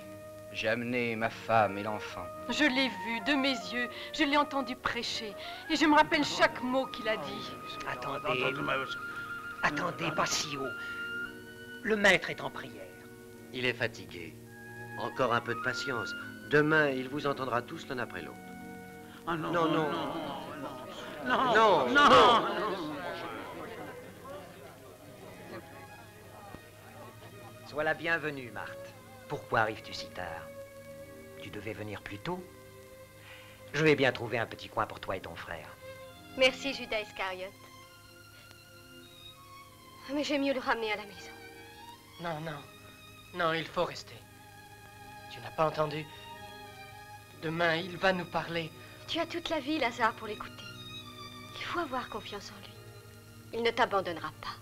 J'ai amené ma femme et l'enfant. Je l'ai vu de mes yeux, je l'ai entendu prêcher, et je me rappelle chaque mot qu'il a dit. Attendez, pas si haut. Le maître est en prière. Il est fatigué. Encore un peu de patience. Demain, il vous entendra tous l'un après l'autre. Ah non, Non, non, non, non, non. Sois la bienvenue, Marthe. Pourquoi arrives-tu si tard? Tu devais venir plus tôt. Je vais bien trouver un petit coin pour toi et ton frère. Merci, Judas Iscariote. Mais j'ai mieux le ramener à la maison. Non, non. Non, il faut rester. Tu n'as pas entendu? Demain, il va nous parler. Tu as toute la vie, Lazare, pour l'écouter. Il faut avoir confiance en lui. Il ne t'abandonnera pas.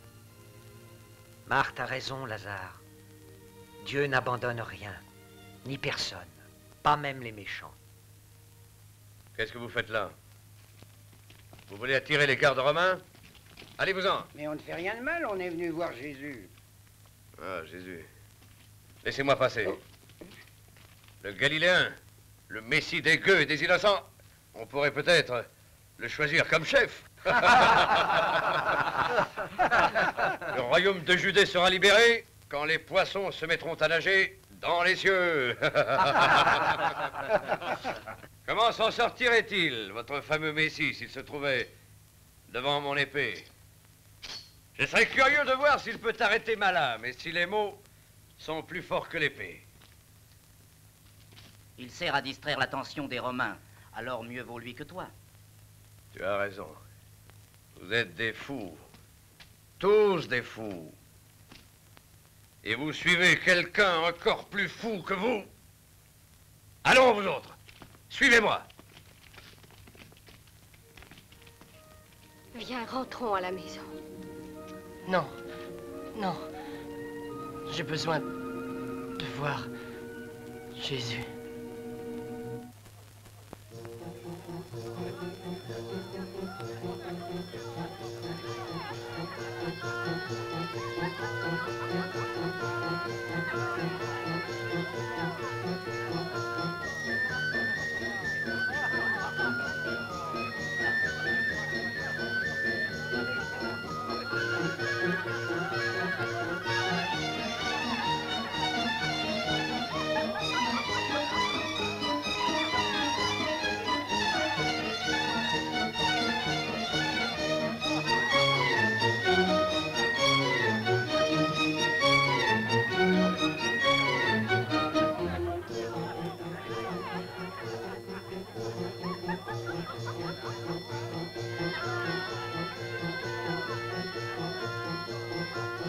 Marthe a raison, Lazare. Dieu n'abandonne rien, ni personne, pas même les méchants. Qu'est-ce que vous faites là? Vous voulez attirer les gardes romains? Allez-vous-en. Mais on ne fait rien de mal, on est venu voir Jésus. Ah, Jésus. Laissez-moi passer. Le Galiléen, le Messie des gueux et des innocents, on pourrait peut-être le choisir comme chef. Le royaume de Judée sera libéré quand les poissons se mettront à nager dans les cieux. Comment s'en sortirait-il, votre fameux Messie, s'il se trouvait devant mon épée? Je serais curieux de voir s'il peut arrêter ma lame et si les mots sont plus forts que l'épée. Il sert à distraire l'attention des Romains, alors mieux vaut lui que toi. Tu as raison. Vous êtes des fous. Tous des fous. Et vous suivez quelqu'un encore plus fou que vous? Allons, vous autres. Suivez-moi. Viens, rentrons à la maison. Non, non. J'ai besoin de voir Jésus.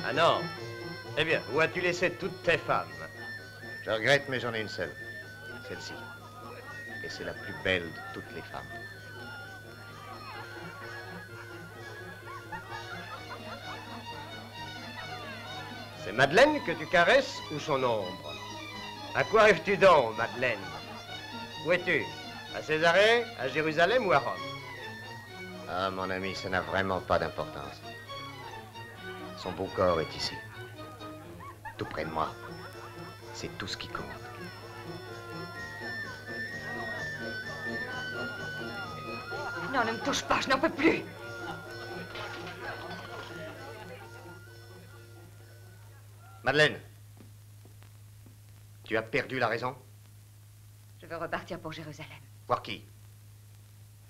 Ah non. Eh bien, où as-tu laissé toutes tes femmes? Je regrette, mais j'en ai une seule. Celle-ci. Et c'est la plus belle de toutes les femmes. C'est Madeleine que tu caresses ou son ombre? À quoi rêves-tu donc, Madeleine? Où es-tu? À Césarée, à Jérusalem ou à Rome? Ah, mon ami, ça n'a vraiment pas d'importance. Son beau corps est ici. Tout près de moi. C'est tout ce qui compte. Non, ne me touche pas, je n'en peux plus. Madeleine, tu as perdu la raison? Je veux repartir pour Jérusalem. Voir qui?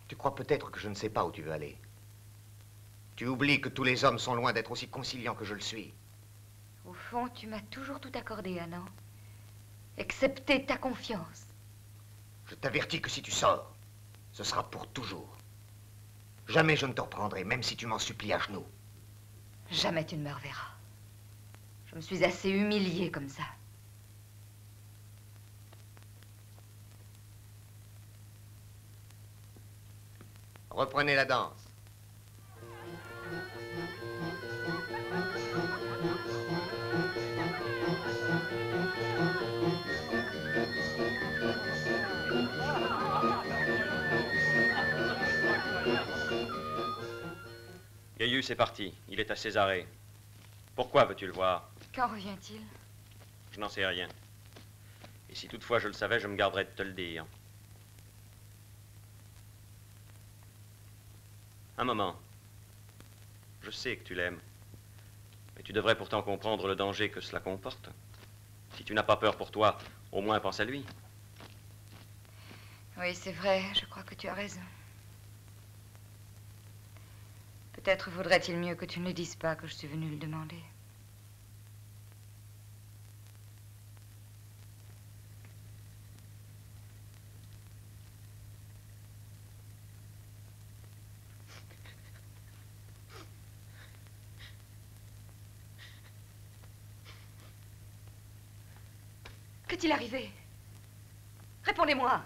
Tu crois peut-être que je ne sais pas où tu veux aller. Tu oublies que tous les hommes sont loin d'être aussi conciliants que je le suis. Au fond, tu m'as toujours tout accordé, non? Excepté ta confiance. Je t'avertis que si tu sors, ce sera pour toujours. Jamais je ne te reprendrai, même si tu m'en supplies à genoux. Jamais tu ne me reverras. Je me suis assez humiliée comme ça. Reprenez la danse. Gaius est parti. Il est à Césarée. Pourquoi veux-tu le voir? Quand revient-il? Je n'en sais rien. Et si toutefois je le savais, je me garderais de te le dire. Un moment. Je sais que tu l'aimes. Mais tu devrais pourtant comprendre le danger que cela comporte. Si tu n'as pas peur pour toi, au moins pense à lui. Oui, c'est vrai, je crois que tu as raison. Peut-être vaudrait-il mieux que tu ne le dises pas que je suis venue le demander. Qu'est-il arrivé? Répondez-moi.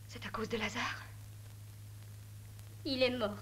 C'est à cause de Lazare? Il est mort.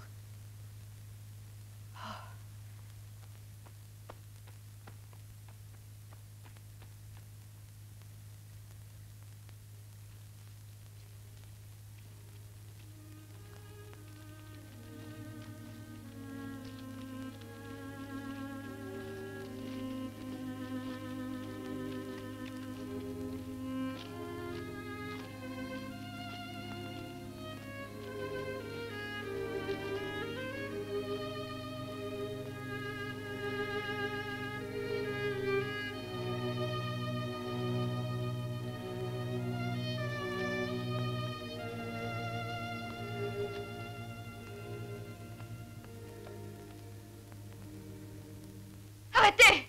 Arrêtez!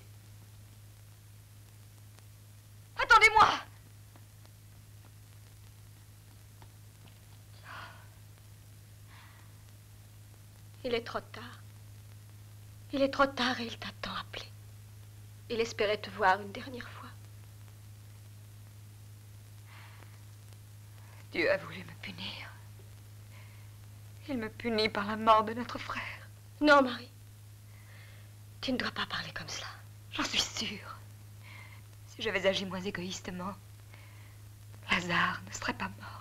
Attendez-moi! Il est trop tard. Il est trop tard et il t'a tant appelé. Il espérait te voir une dernière fois. Dieu a voulu me punir. Il me punit par la mort de notre frère. Non, Marie. Tu ne dois pas parler comme cela. J'en suis sûre. Si j'avais agi moins égoïstement, Lazare ne serait pas mort.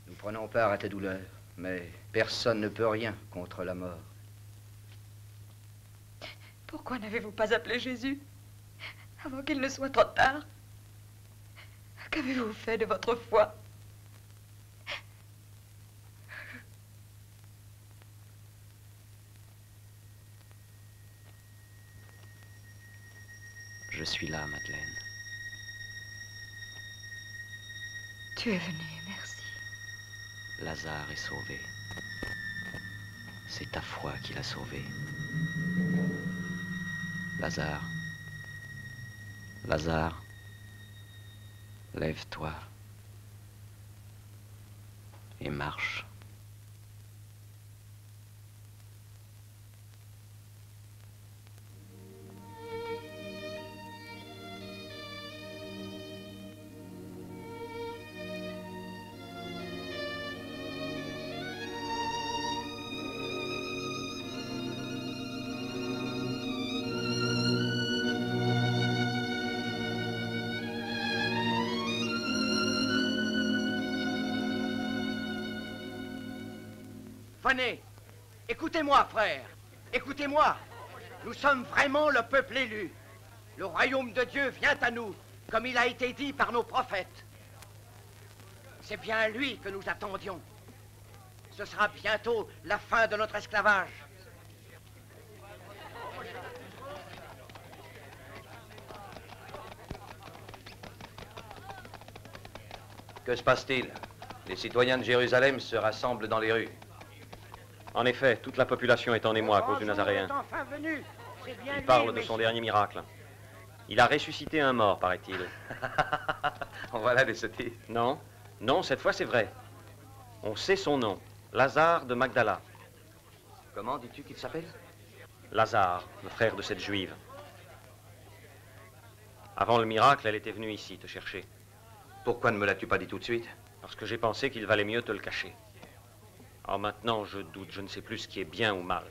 Nous prenons part à ta douleur, mais personne ne peut rien contre la mort. Pourquoi n'avez-vous pas appelé Jésus avant qu'il ne soit trop tard? Qu'avez-vous fait de votre foi? Je suis là, Madeleine. Tu es venu, merci. Lazare est sauvé. C'est ta foi qui l'a sauvé. Lazare. Lazare. Lève-toi. Et marche. Venez, écoutez-moi, frère, écoutez-moi. Nous sommes vraiment le peuple élu. Le royaume de Dieu vient à nous, comme il a été dit par nos prophètes. C'est bien lui que nous attendions. Ce sera bientôt la fin de notre esclavage. Que se passe-t-il? Les citoyens de Jérusalem se rassemblent dans les rues. En effet, toute la population est en émoi à cause du Nazaréen. Il parle de son dernier miracle. Il a ressuscité un mort, paraît-il. En voilà des sottises. Non, non, cette fois c'est vrai. On sait son nom, Lazare de Magdala. Comment dis-tu qu'il s'appelle? Lazare, le frère de cette juive. Avant le miracle, elle était venue ici te chercher. Pourquoi ne me l'as-tu pas dit tout de suite? Parce que j'ai pensé qu'il valait mieux te le cacher. Alors maintenant, je doute, je ne sais plus ce qui est bien ou mal.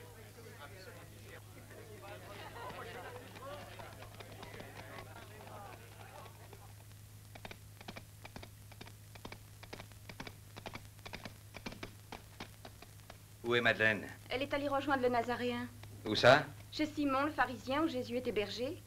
Où est Madeleine? Elle est allée rejoindre le Nazaréen. Où ça? Chez Simon, le pharisien, où Jésus était berger.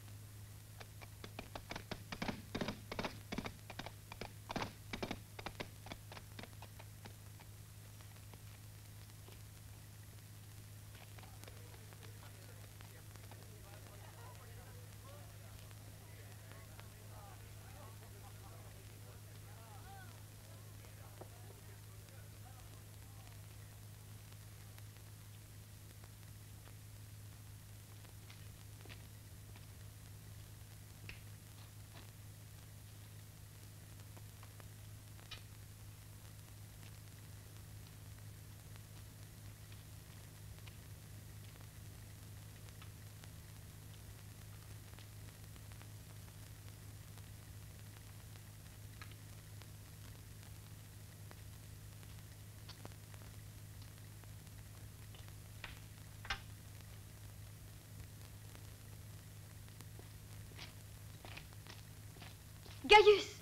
Gaius!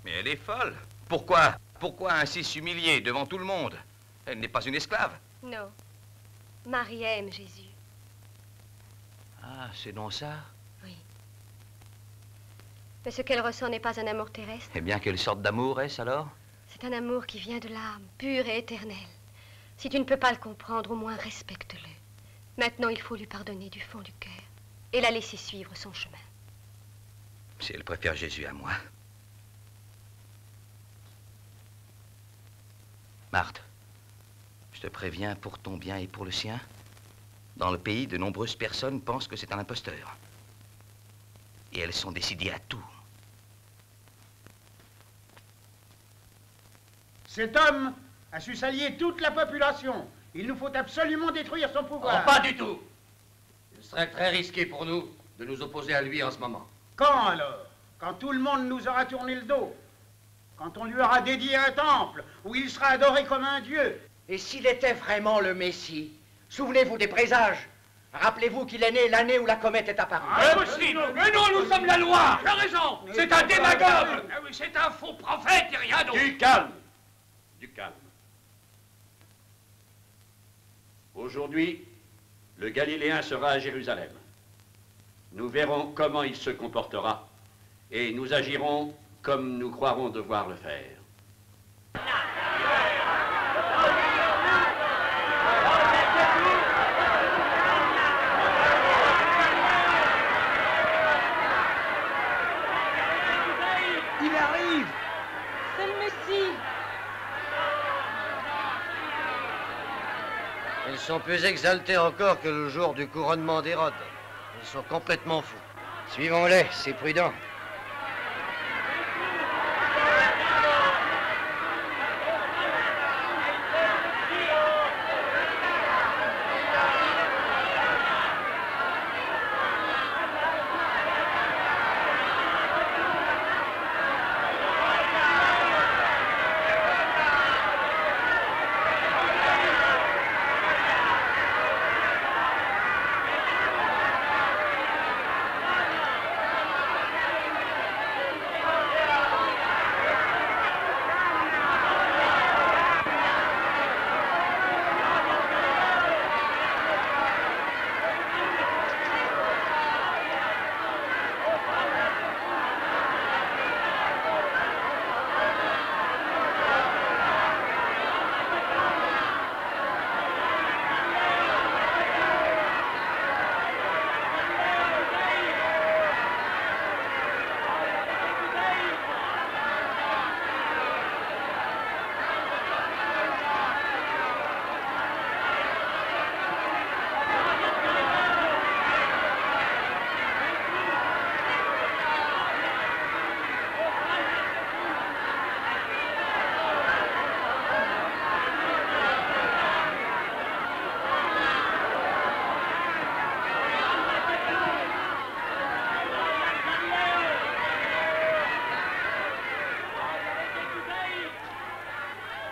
Mais elle est folle. Pourquoi? Pourquoi ainsi s'humilier devant tout le monde? Elle n'est pas une esclave. Non. Marie aime Jésus. Ah, c'est donc ça? Oui. Mais ce qu'elle ressent n'est pas un amour terrestre. Eh bien, quelle sorte d'amour est-ce alors? C'est un amour qui vient de l'âme, pur et éternel. Si tu ne peux pas le comprendre, au moins respecte-le. Maintenant, il faut lui pardonner du fond du cœur et la laisser suivre son chemin. Si elle préfère Jésus à moi. Marthe, je te préviens pour ton bien et pour le sien. Dans le pays, de nombreuses personnes pensent que c'est un imposteur. Et elles sont décidées à tout. Cet homme a su s'allier toute la population. Il nous faut absolument détruire son pouvoir. Oh, pas du tout. Il serait très risqué pour nous de nous opposer à lui en ce moment. Quand alors? Quand tout le monde nous aura tourné le dos? Quand on lui aura dédié un temple où il sera adoré comme un dieu? Et s'il était vraiment le Messie, souvenez-vous des présages. Rappelez-vous qu'il est né l'année où la comète est apparue. Impossible! Mais non, nous sommes la loi! Tu as raison! C'est un démagogue! Ah oui, c'est un faux prophète et rien d'autre! Du calme! Du calme. Aujourd'hui, le Galiléen sera à Jérusalem. Nous verrons comment il se comportera et nous agirons comme nous croirons devoir le faire. sont plus exaltés encore que le jour du couronnement d'Hérode. Ils sont complètement fous. Suivons-les, c'est prudent.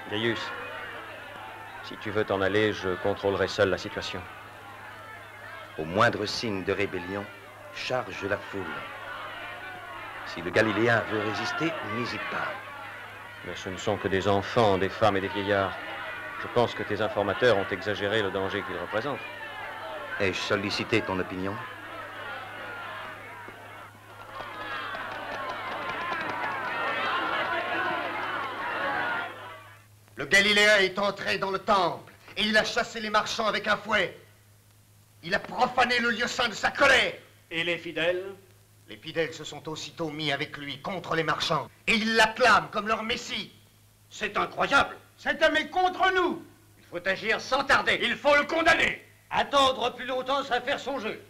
Gaius, si tu veux t'en aller, je contrôlerai seul la situation. Au moindre signe de rébellion, charge la foule. Si le Galiléen veut résister, n'hésite pas. Mais ce ne sont que des enfants, des femmes et des vieillards. Je pense que tes informateurs ont exagéré le danger qu'ils représentent. Ai-je sollicité ton opinion? Le Galiléen est entré dans le temple et il a chassé les marchands avec un fouet. Il a profané le lieu saint de sa colère. Et les fidèles? Les fidèles se sont aussitôt mis avec lui contre les marchands et ils l'acclament comme leur messie. C'est incroyable. Cet homme est contre nous. Il faut agir sans tarder. Il faut le condamner. Attendre plus longtemps serait faire son jeu.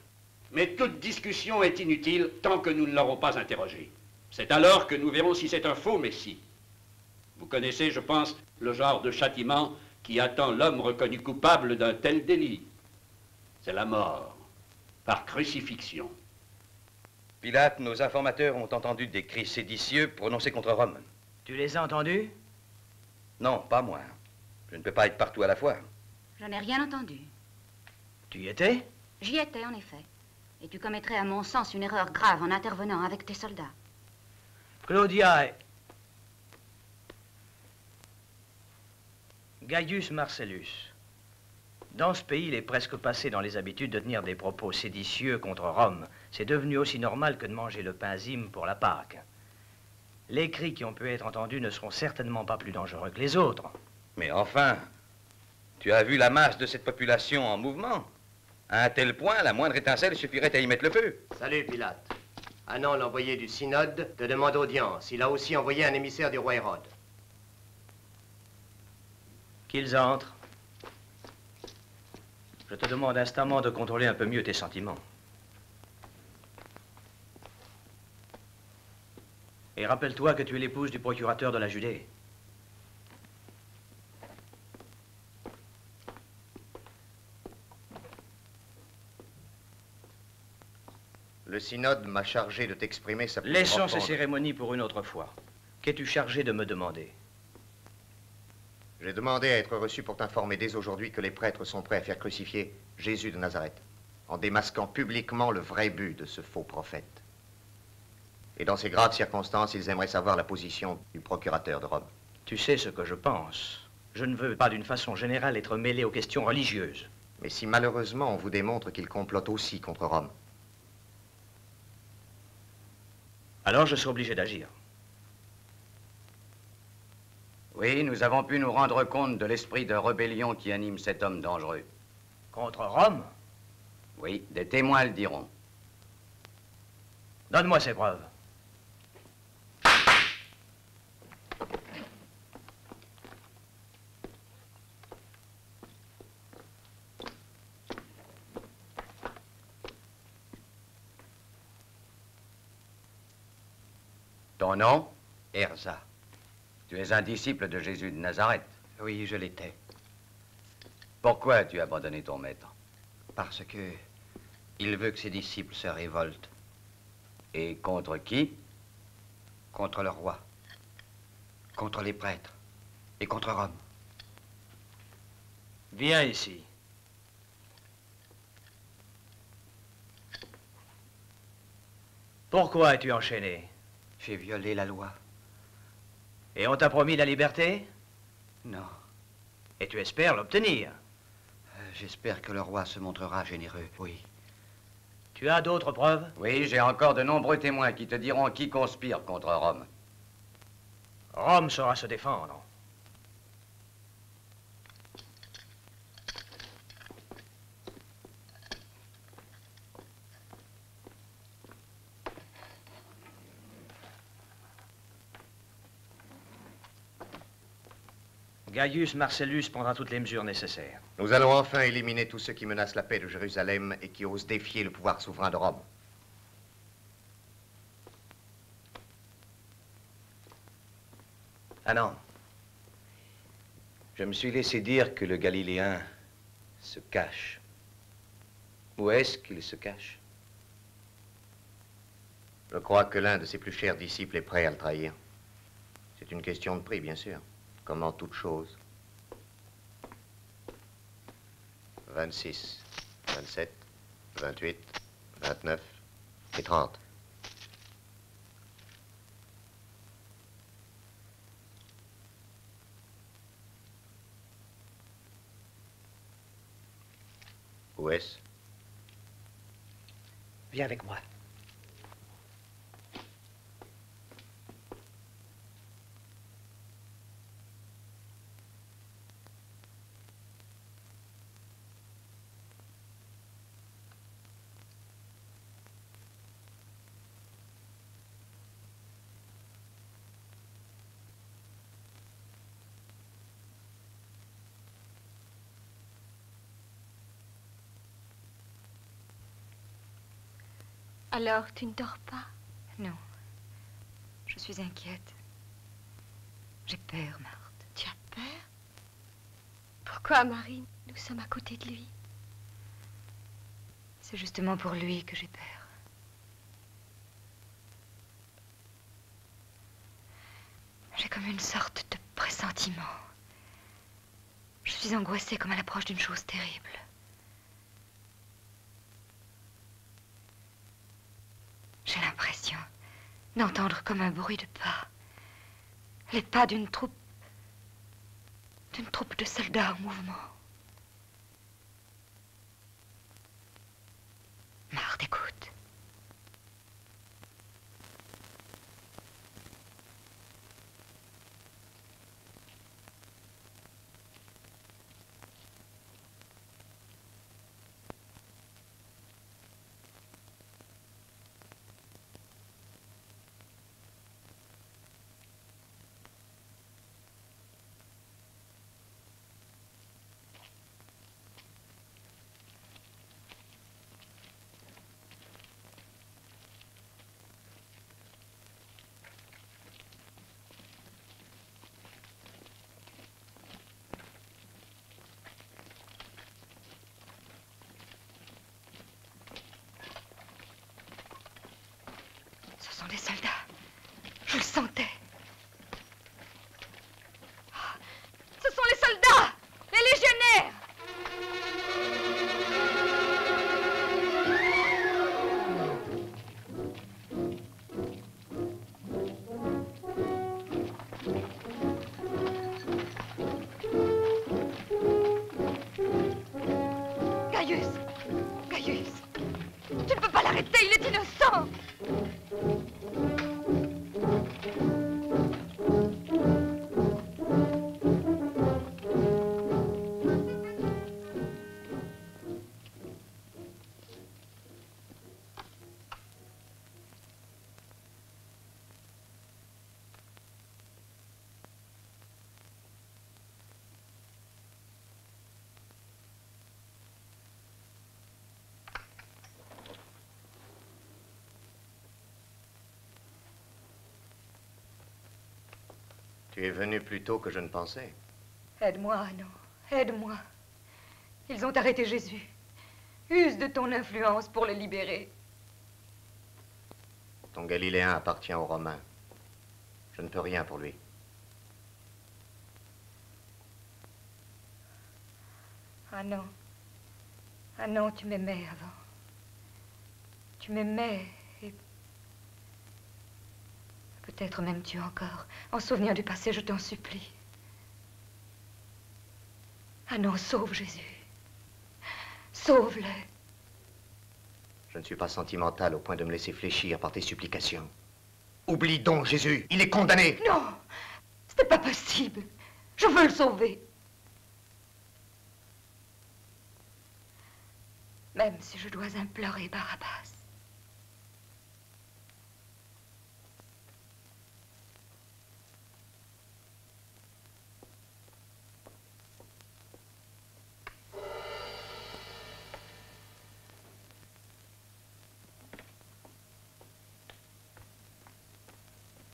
Mais toute discussion est inutile tant que nous ne l'aurons pas interrogé. C'est alors que nous verrons si c'est un faux messie. Vous connaissez, je pense, le genre de châtiment qui attend l'homme reconnu coupable d'un tel délit. C'est la mort, par crucifixion. Pilate, nos informateurs ont entendu des cris séditieux prononcés contre Rome. Tu les as entendus? Non, pas moi. Je ne peux pas être partout à la fois. Je n'ai rien entendu. Tu y étais? J'y étais, en effet. Et tu commettrais, à mon sens, une erreur grave en intervenant avec tes soldats. Claudia et... Gaius Marcellus. Dans ce pays, il est presque passé dans les habitudes de tenir des propos séditieux contre Rome. C'est devenu aussi normal que de manger le pain zime pour la Pâque. Les cris qui ont pu être entendus ne seront certainement pas plus dangereux que les autres. Mais enfin, tu as vu la masse de cette population en mouvement? À un tel point, la moindre étincelle suffirait à y mettre le feu. Salut, Pilate. Anan, l'envoyé du synode, te demande audience. Il a aussi envoyé un émissaire du roi Hérode. Qu'ils entrent. Je te demande instamment de contrôler un peu mieux tes sentiments. Et rappelle-toi que tu es l'épouse du procurateur de la Judée. Le synode m'a chargé de t'exprimer sa plus Laissons profonde... ces cérémonies pour une autre fois. Qu'es-tu chargé de me demander? J'ai demandé à être reçu pour t'informer dès aujourd'hui que les prêtres sont prêts à faire crucifier Jésus de Nazareth, en démasquant publiquement le vrai but de ce faux prophète. Et dans ces graves circonstances, ils aimeraient savoir la position du procurateur de Rome. Tu sais ce que je pense. Je ne veux pas d'une façon générale être mêlé aux questions religieuses. Mais si malheureusement on vous démontre qu'il complote aussi contre Rome, alors je serai obligé d'agir. Oui, nous avons pu nous rendre compte de l'esprit de rébellion qui anime cet homme dangereux. Contre Rome? Oui, des témoins le diront. Donne-moi ces preuves. Ton nom? Erza. Tu es un disciple de Jésus de Nazareth. Oui, je l'étais. Pourquoi as-tu abandonné ton maître? Parce que il veut que ses disciples se révoltent. Et contre qui? Contre le roi, contre les prêtres et contre Rome. Viens ici. Pourquoi es-tu enchaîné? J'ai violé la loi. Et on t'a promis la liberté? Non. Et tu espères l'obtenir? J'espère que le roi se montrera généreux, oui. Tu as d'autres preuves? Oui, j'ai encore de nombreux témoins qui te diront qui conspire contre Rome. Rome saura se défendre. Gaius Marcellus prendra toutes les mesures nécessaires. Nous allons enfin éliminer tous ceux qui menacent la paix de Jérusalem et qui osent défier le pouvoir souverain de Rome. Ah non. Je me suis laissé dire que le Galiléen se cache. Où est-ce qu'il se cache? Je crois que l'un de ses plus chers disciples est prêt à le trahir. C'est une question de prix, bien sûr. Comme en toute chose. 26, 27, 28, 29 et 30. Où est-ce? Viens avec moi. Alors, tu ne dors pas? Non. Je suis inquiète. J'ai peur, Marthe. Tu as peur? Pourquoi, Marie? Nous sommes à côté de lui. C'est justement pour lui que j'ai peur. J'ai comme une sorte de pressentiment. Je suis angoissée comme à l'approche d'une chose terrible. J'ai l'impression d'entendre comme un bruit de pas. Les pas d'une troupe de soldats en mouvement. Marthe, écoute. Ce sont des soldats. Je le sentais. Ce sont les soldats! Les légionnaires! Gaius! Gaius! Tu ne peux pas l'arrêter, il est innocent! Tu es venu plus tôt que je ne pensais. Aide-moi, Anno. Aide-moi. Ils ont arrêté Jésus. Use de ton influence pour le libérer. Ton Galiléen appartient aux Romains. Je ne peux rien pour lui. Ah non. Ah non, tu m'aimais avant. Tu m'aimais et... peut-être m'aimes-tu encore. En souvenir du passé, je t'en supplie. Ah non, sauve Jésus. Sauve-le. Je ne suis pas sentimental au point de me laisser fléchir par tes supplications. Oublie donc Jésus, il est condamné. Non, ce n'est pas possible. Je veux le sauver. Même si je dois implorer Barabbas.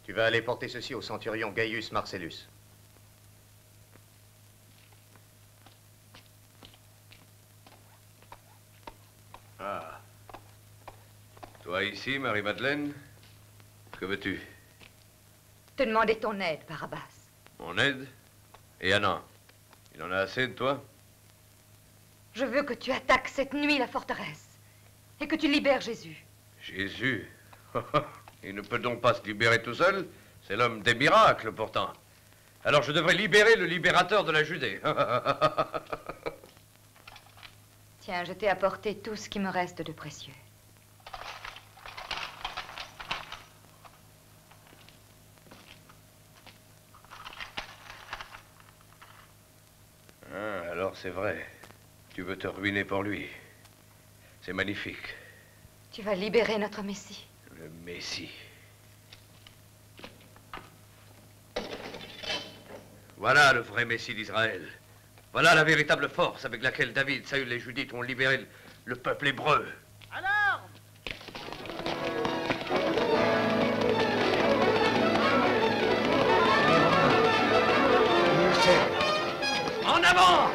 Tu vas aller porter ceci au centurion Gaius Marcellus. Ah. Toi ici, Marie-Madeleine? Que veux-tu? Te demander ton aide, Barabbas. Mon aide? Et Anna? Il en a assez de toi? Je veux que tu attaques cette nuit la forteresse et que tu libères Jésus. Jésus? Il ne peut donc pas se libérer tout seul? C'est l'homme des miracles, pourtant. Alors je devrais libérer le libérateur de la Judée. Tiens, je t'ai apporté tout ce qui me reste de précieux. Ah, alors c'est vrai. Tu veux te ruiner pour lui. C'est magnifique. Tu vas libérer notre Messie. Le Messie. Voilà le vrai Messie d'Israël. Voilà la véritable force avec laquelle David, Saül et Judith ont libéré le peuple hébreu. Alors, En avant!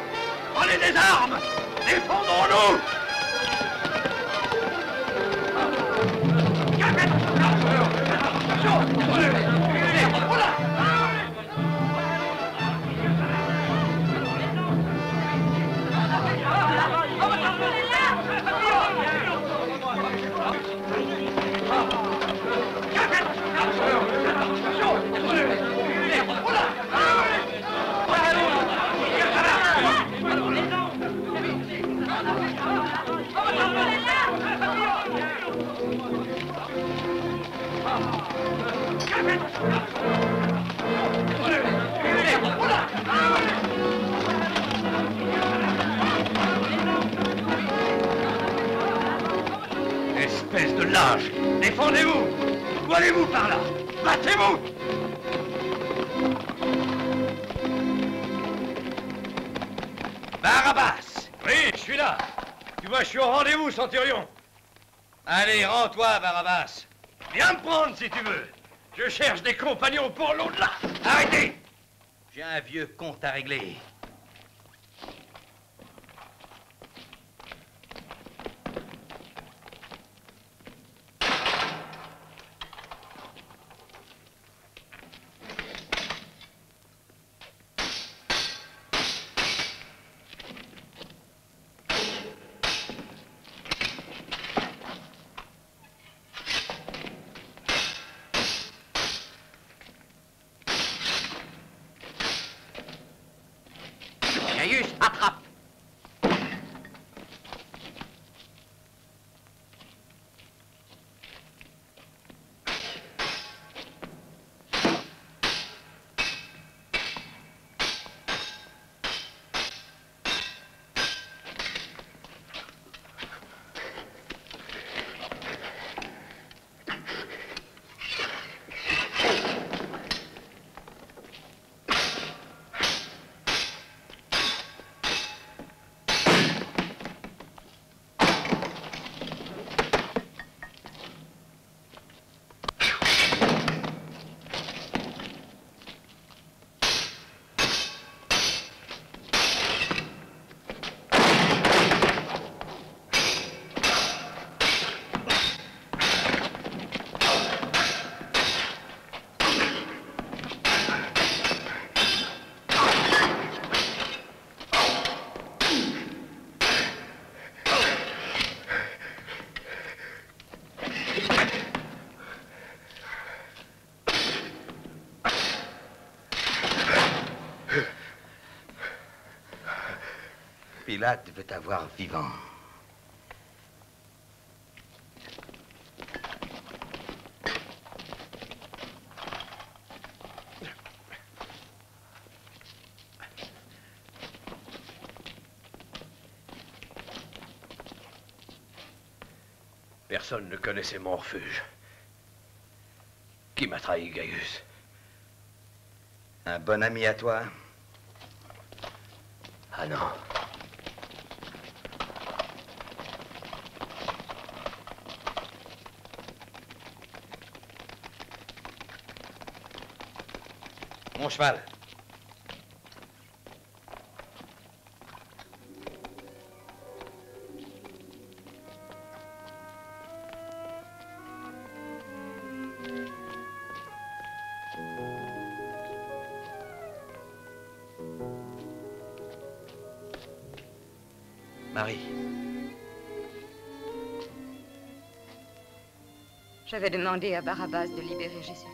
Prenez des armes! Défendons-nous! Espèce de lâche! Défendez-vous! Où allez-vous par là? Battez-vous! Barabbas! Oui, je suis là! Tu vois, je suis au rendez-vous, centurion! Allez, rends-toi, Barabbas! Viens me prendre si tu veux! Je cherche des compagnons pour l'au-delà! Arrêtez! J'ai un vieux compte à régler. Pilate veut t'avoir vivant. Personne ne connaissait mon refuge. Qui m'a trahi, Gaius? Un bon ami à toi? Ah non. Mon cheval. Marie. J'avais demandé à Barabbas de libérer Jésus.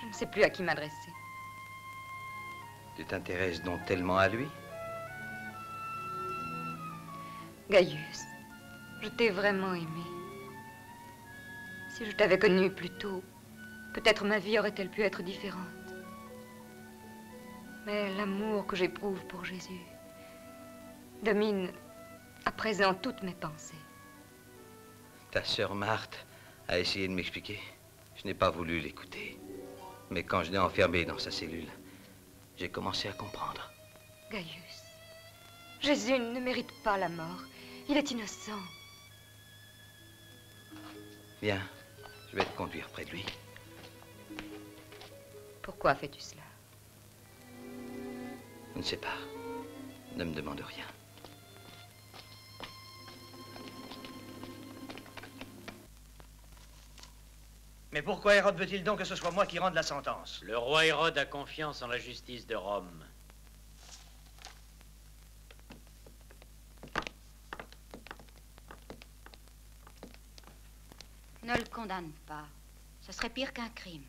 Je ne sais plus à qui m'adresser. Tu t'intéresses donc tellement à lui? Gaius, je t'ai vraiment aimé. Si je t'avais connu plus tôt, peut-être ma vie aurait-elle pu être différente. Mais l'amour que j'éprouve pour Jésus domine à présent toutes mes pensées. Ta sœur Marthe a essayé de m'expliquer. Je n'ai pas voulu l'écouter. Mais quand je l'ai enfermée dans sa cellule, j'ai commencé à comprendre. Gaius, Jésus ne mérite pas la mort. Il est innocent. Viens, je vais te conduire près de lui. Pourquoi fais-tu cela? Je ne sais pas. Ne me demande rien. Mais pourquoi Hérode veut-il donc que ce soit moi qui rende la sentence? Le roi Hérode a confiance en la justice de Rome. Ne le condamne pas. Ce serait pire qu'un crime.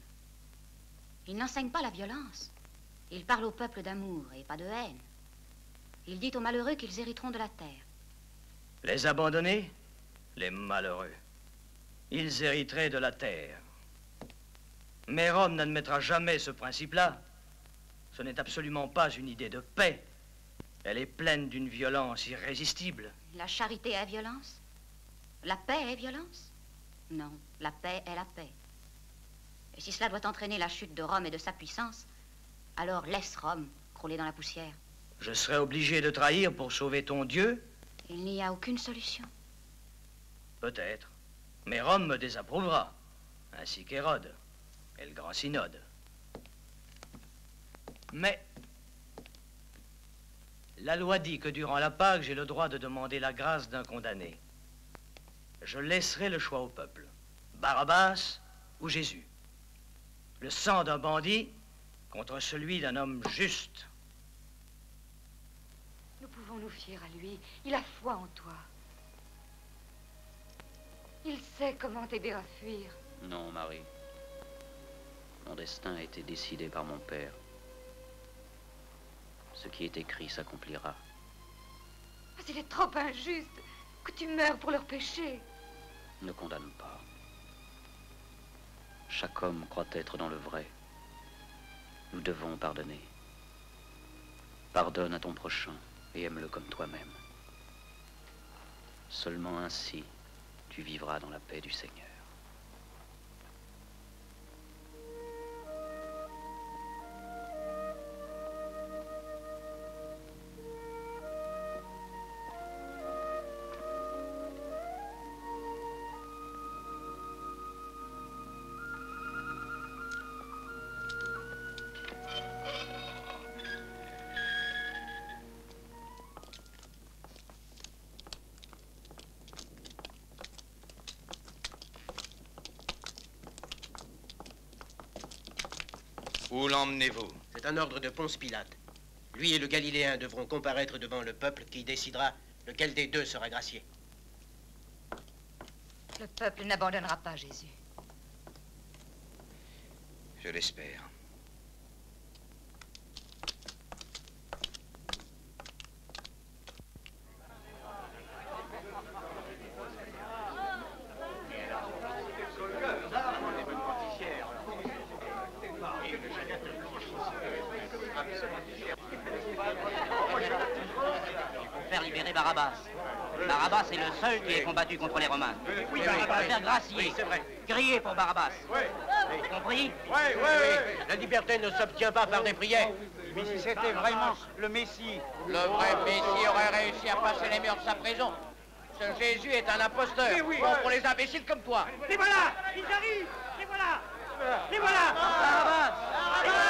Il n'enseigne pas la violence. Il parle au peuple d'amour et pas de haine. Il dit aux malheureux qu'ils hériteront de la terre. Les abandonnés, les malheureux. Ils hériteraient de la terre. Mais Rome n'admettra jamais ce principe-là. Ce n'est absolument pas une idée de paix. Elle est pleine d'une violence irrésistible. La charité est violence? La paix est violence? Non, la paix est la paix. Et si cela doit entraîner la chute de Rome et de sa puissance, alors laisse Rome crouler dans la poussière. Je serais obligé de trahir pour sauver ton Dieu? Il n'y a aucune solution. Peut-être. Mais Rome me désapprouvera, ainsi qu'Hérode et le grand synode. Mais la loi dit que durant la Pâque, j'ai le droit de demander la grâce d'un condamné. Je laisserai le choix au peuple. Barabbas ou Jésus. Le sang d'un bandit contre celui d'un homme juste. Nous pouvons nous fier à lui. Il a foi en toi. Il sait comment t'aider à fuir. Non, Marie. Mon destin a été décidé par mon père. Ce qui est écrit s'accomplira. Mais il est trop injuste que tu meurs pour leurs péchés. Ne condamne pas. Chaque homme croit être dans le vrai. Nous devons pardonner. Pardonne à ton prochain et aime-le comme toi-même. Seulement ainsi, tu vivras dans la paix du Seigneur. Où l'emmenez-vous? C'est un ordre de Ponce Pilate. Lui et le Galiléen devront comparaître devant le peuple qui décidera lequel des deux sera gracié. Le peuple n'abandonnera pas Jésus. Je l'espère. libérer Barabbas. Barabbas est le seul qui ait combattu contre les Romains. Oui, Barabbas. Faire gracier. Oui, c'est vrai. Crier pour Barabbas. Oui. Compris? Oui. La liberté ne s'obtient pas par des prières. Mais si c'était vraiment le Messie... Le vrai Messie aurait réussi à passer les murs de sa prison. Ce Jésus est un imposteur. Bon pour les imbéciles comme toi. Les voilà! Ils arrivent! Les voilà! Les voilà! Barabbas! Les voilà!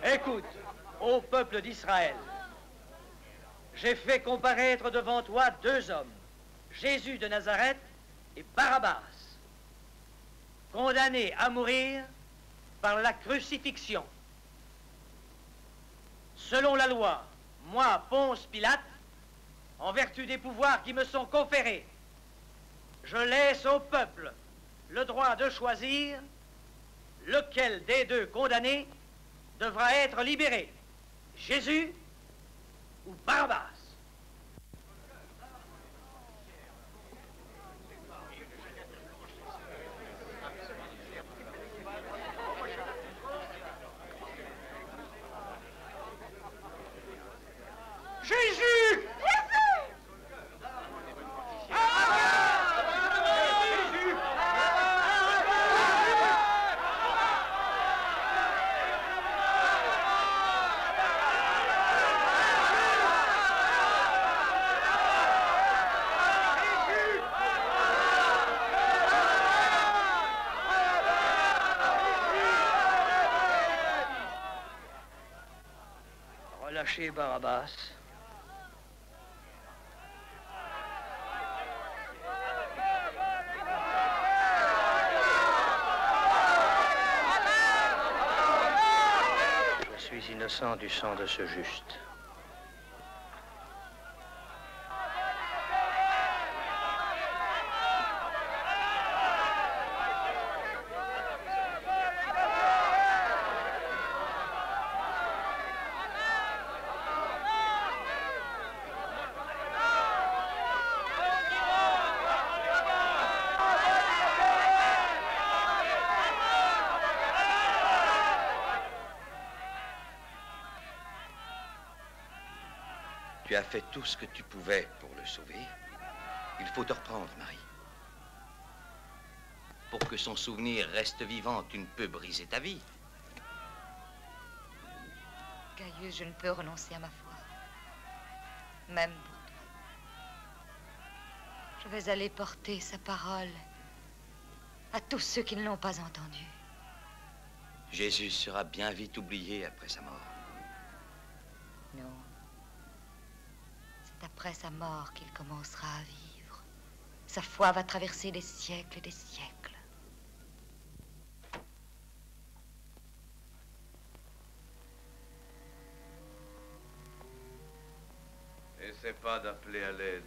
Écoute, ô peuple d'Israël, j'ai fait comparaître devant toi deux hommes, Jésus de Nazareth et Barabbas, condamnés à mourir par la crucifixion. Selon la loi, moi, Ponce Pilate, en vertu des pouvoirs qui me sont conférés, je laisse au peuple le droit de choisir lequel des deux condamnés devra être libéré, Jésus ou Barabbas. Jésus! Relâchez Barabbas. Je suis innocent du sang de ce juste. Tu as fait tout ce que tu pouvais pour le sauver. Il faut te reprendre, Marie. Pour que son souvenir reste vivant, tu ne peux briser ta vie. Gaius, je ne peux renoncer à ma foi. Même pour toi. Je vais aller porter sa parole à tous ceux qui ne l'ont pas entendue. Jésus sera bien vite oublié après sa mort. Non. C'est après sa mort qu'il commencera à vivre. Sa foi va traverser des siècles et des siècles. N'essaie pas d'appeler à l'aide.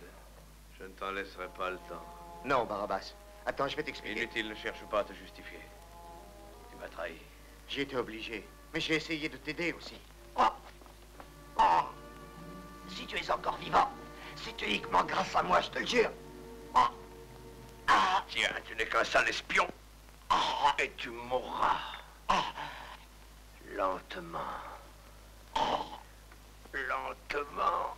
Je ne t'en laisserai pas le temps. Non, Barabbas. Attends, je vais t'expliquer. Inutile, ne cherche pas à te justifier. Tu m'as trahi. J'ai été obligé. Mais j'ai essayé de t'aider aussi. Si tu es encore vivant, c'est uniquement grâce à moi, je te le jure. Tiens, tu n'es qu'un sale espion. Et tu mourras. Lentement. Lentement.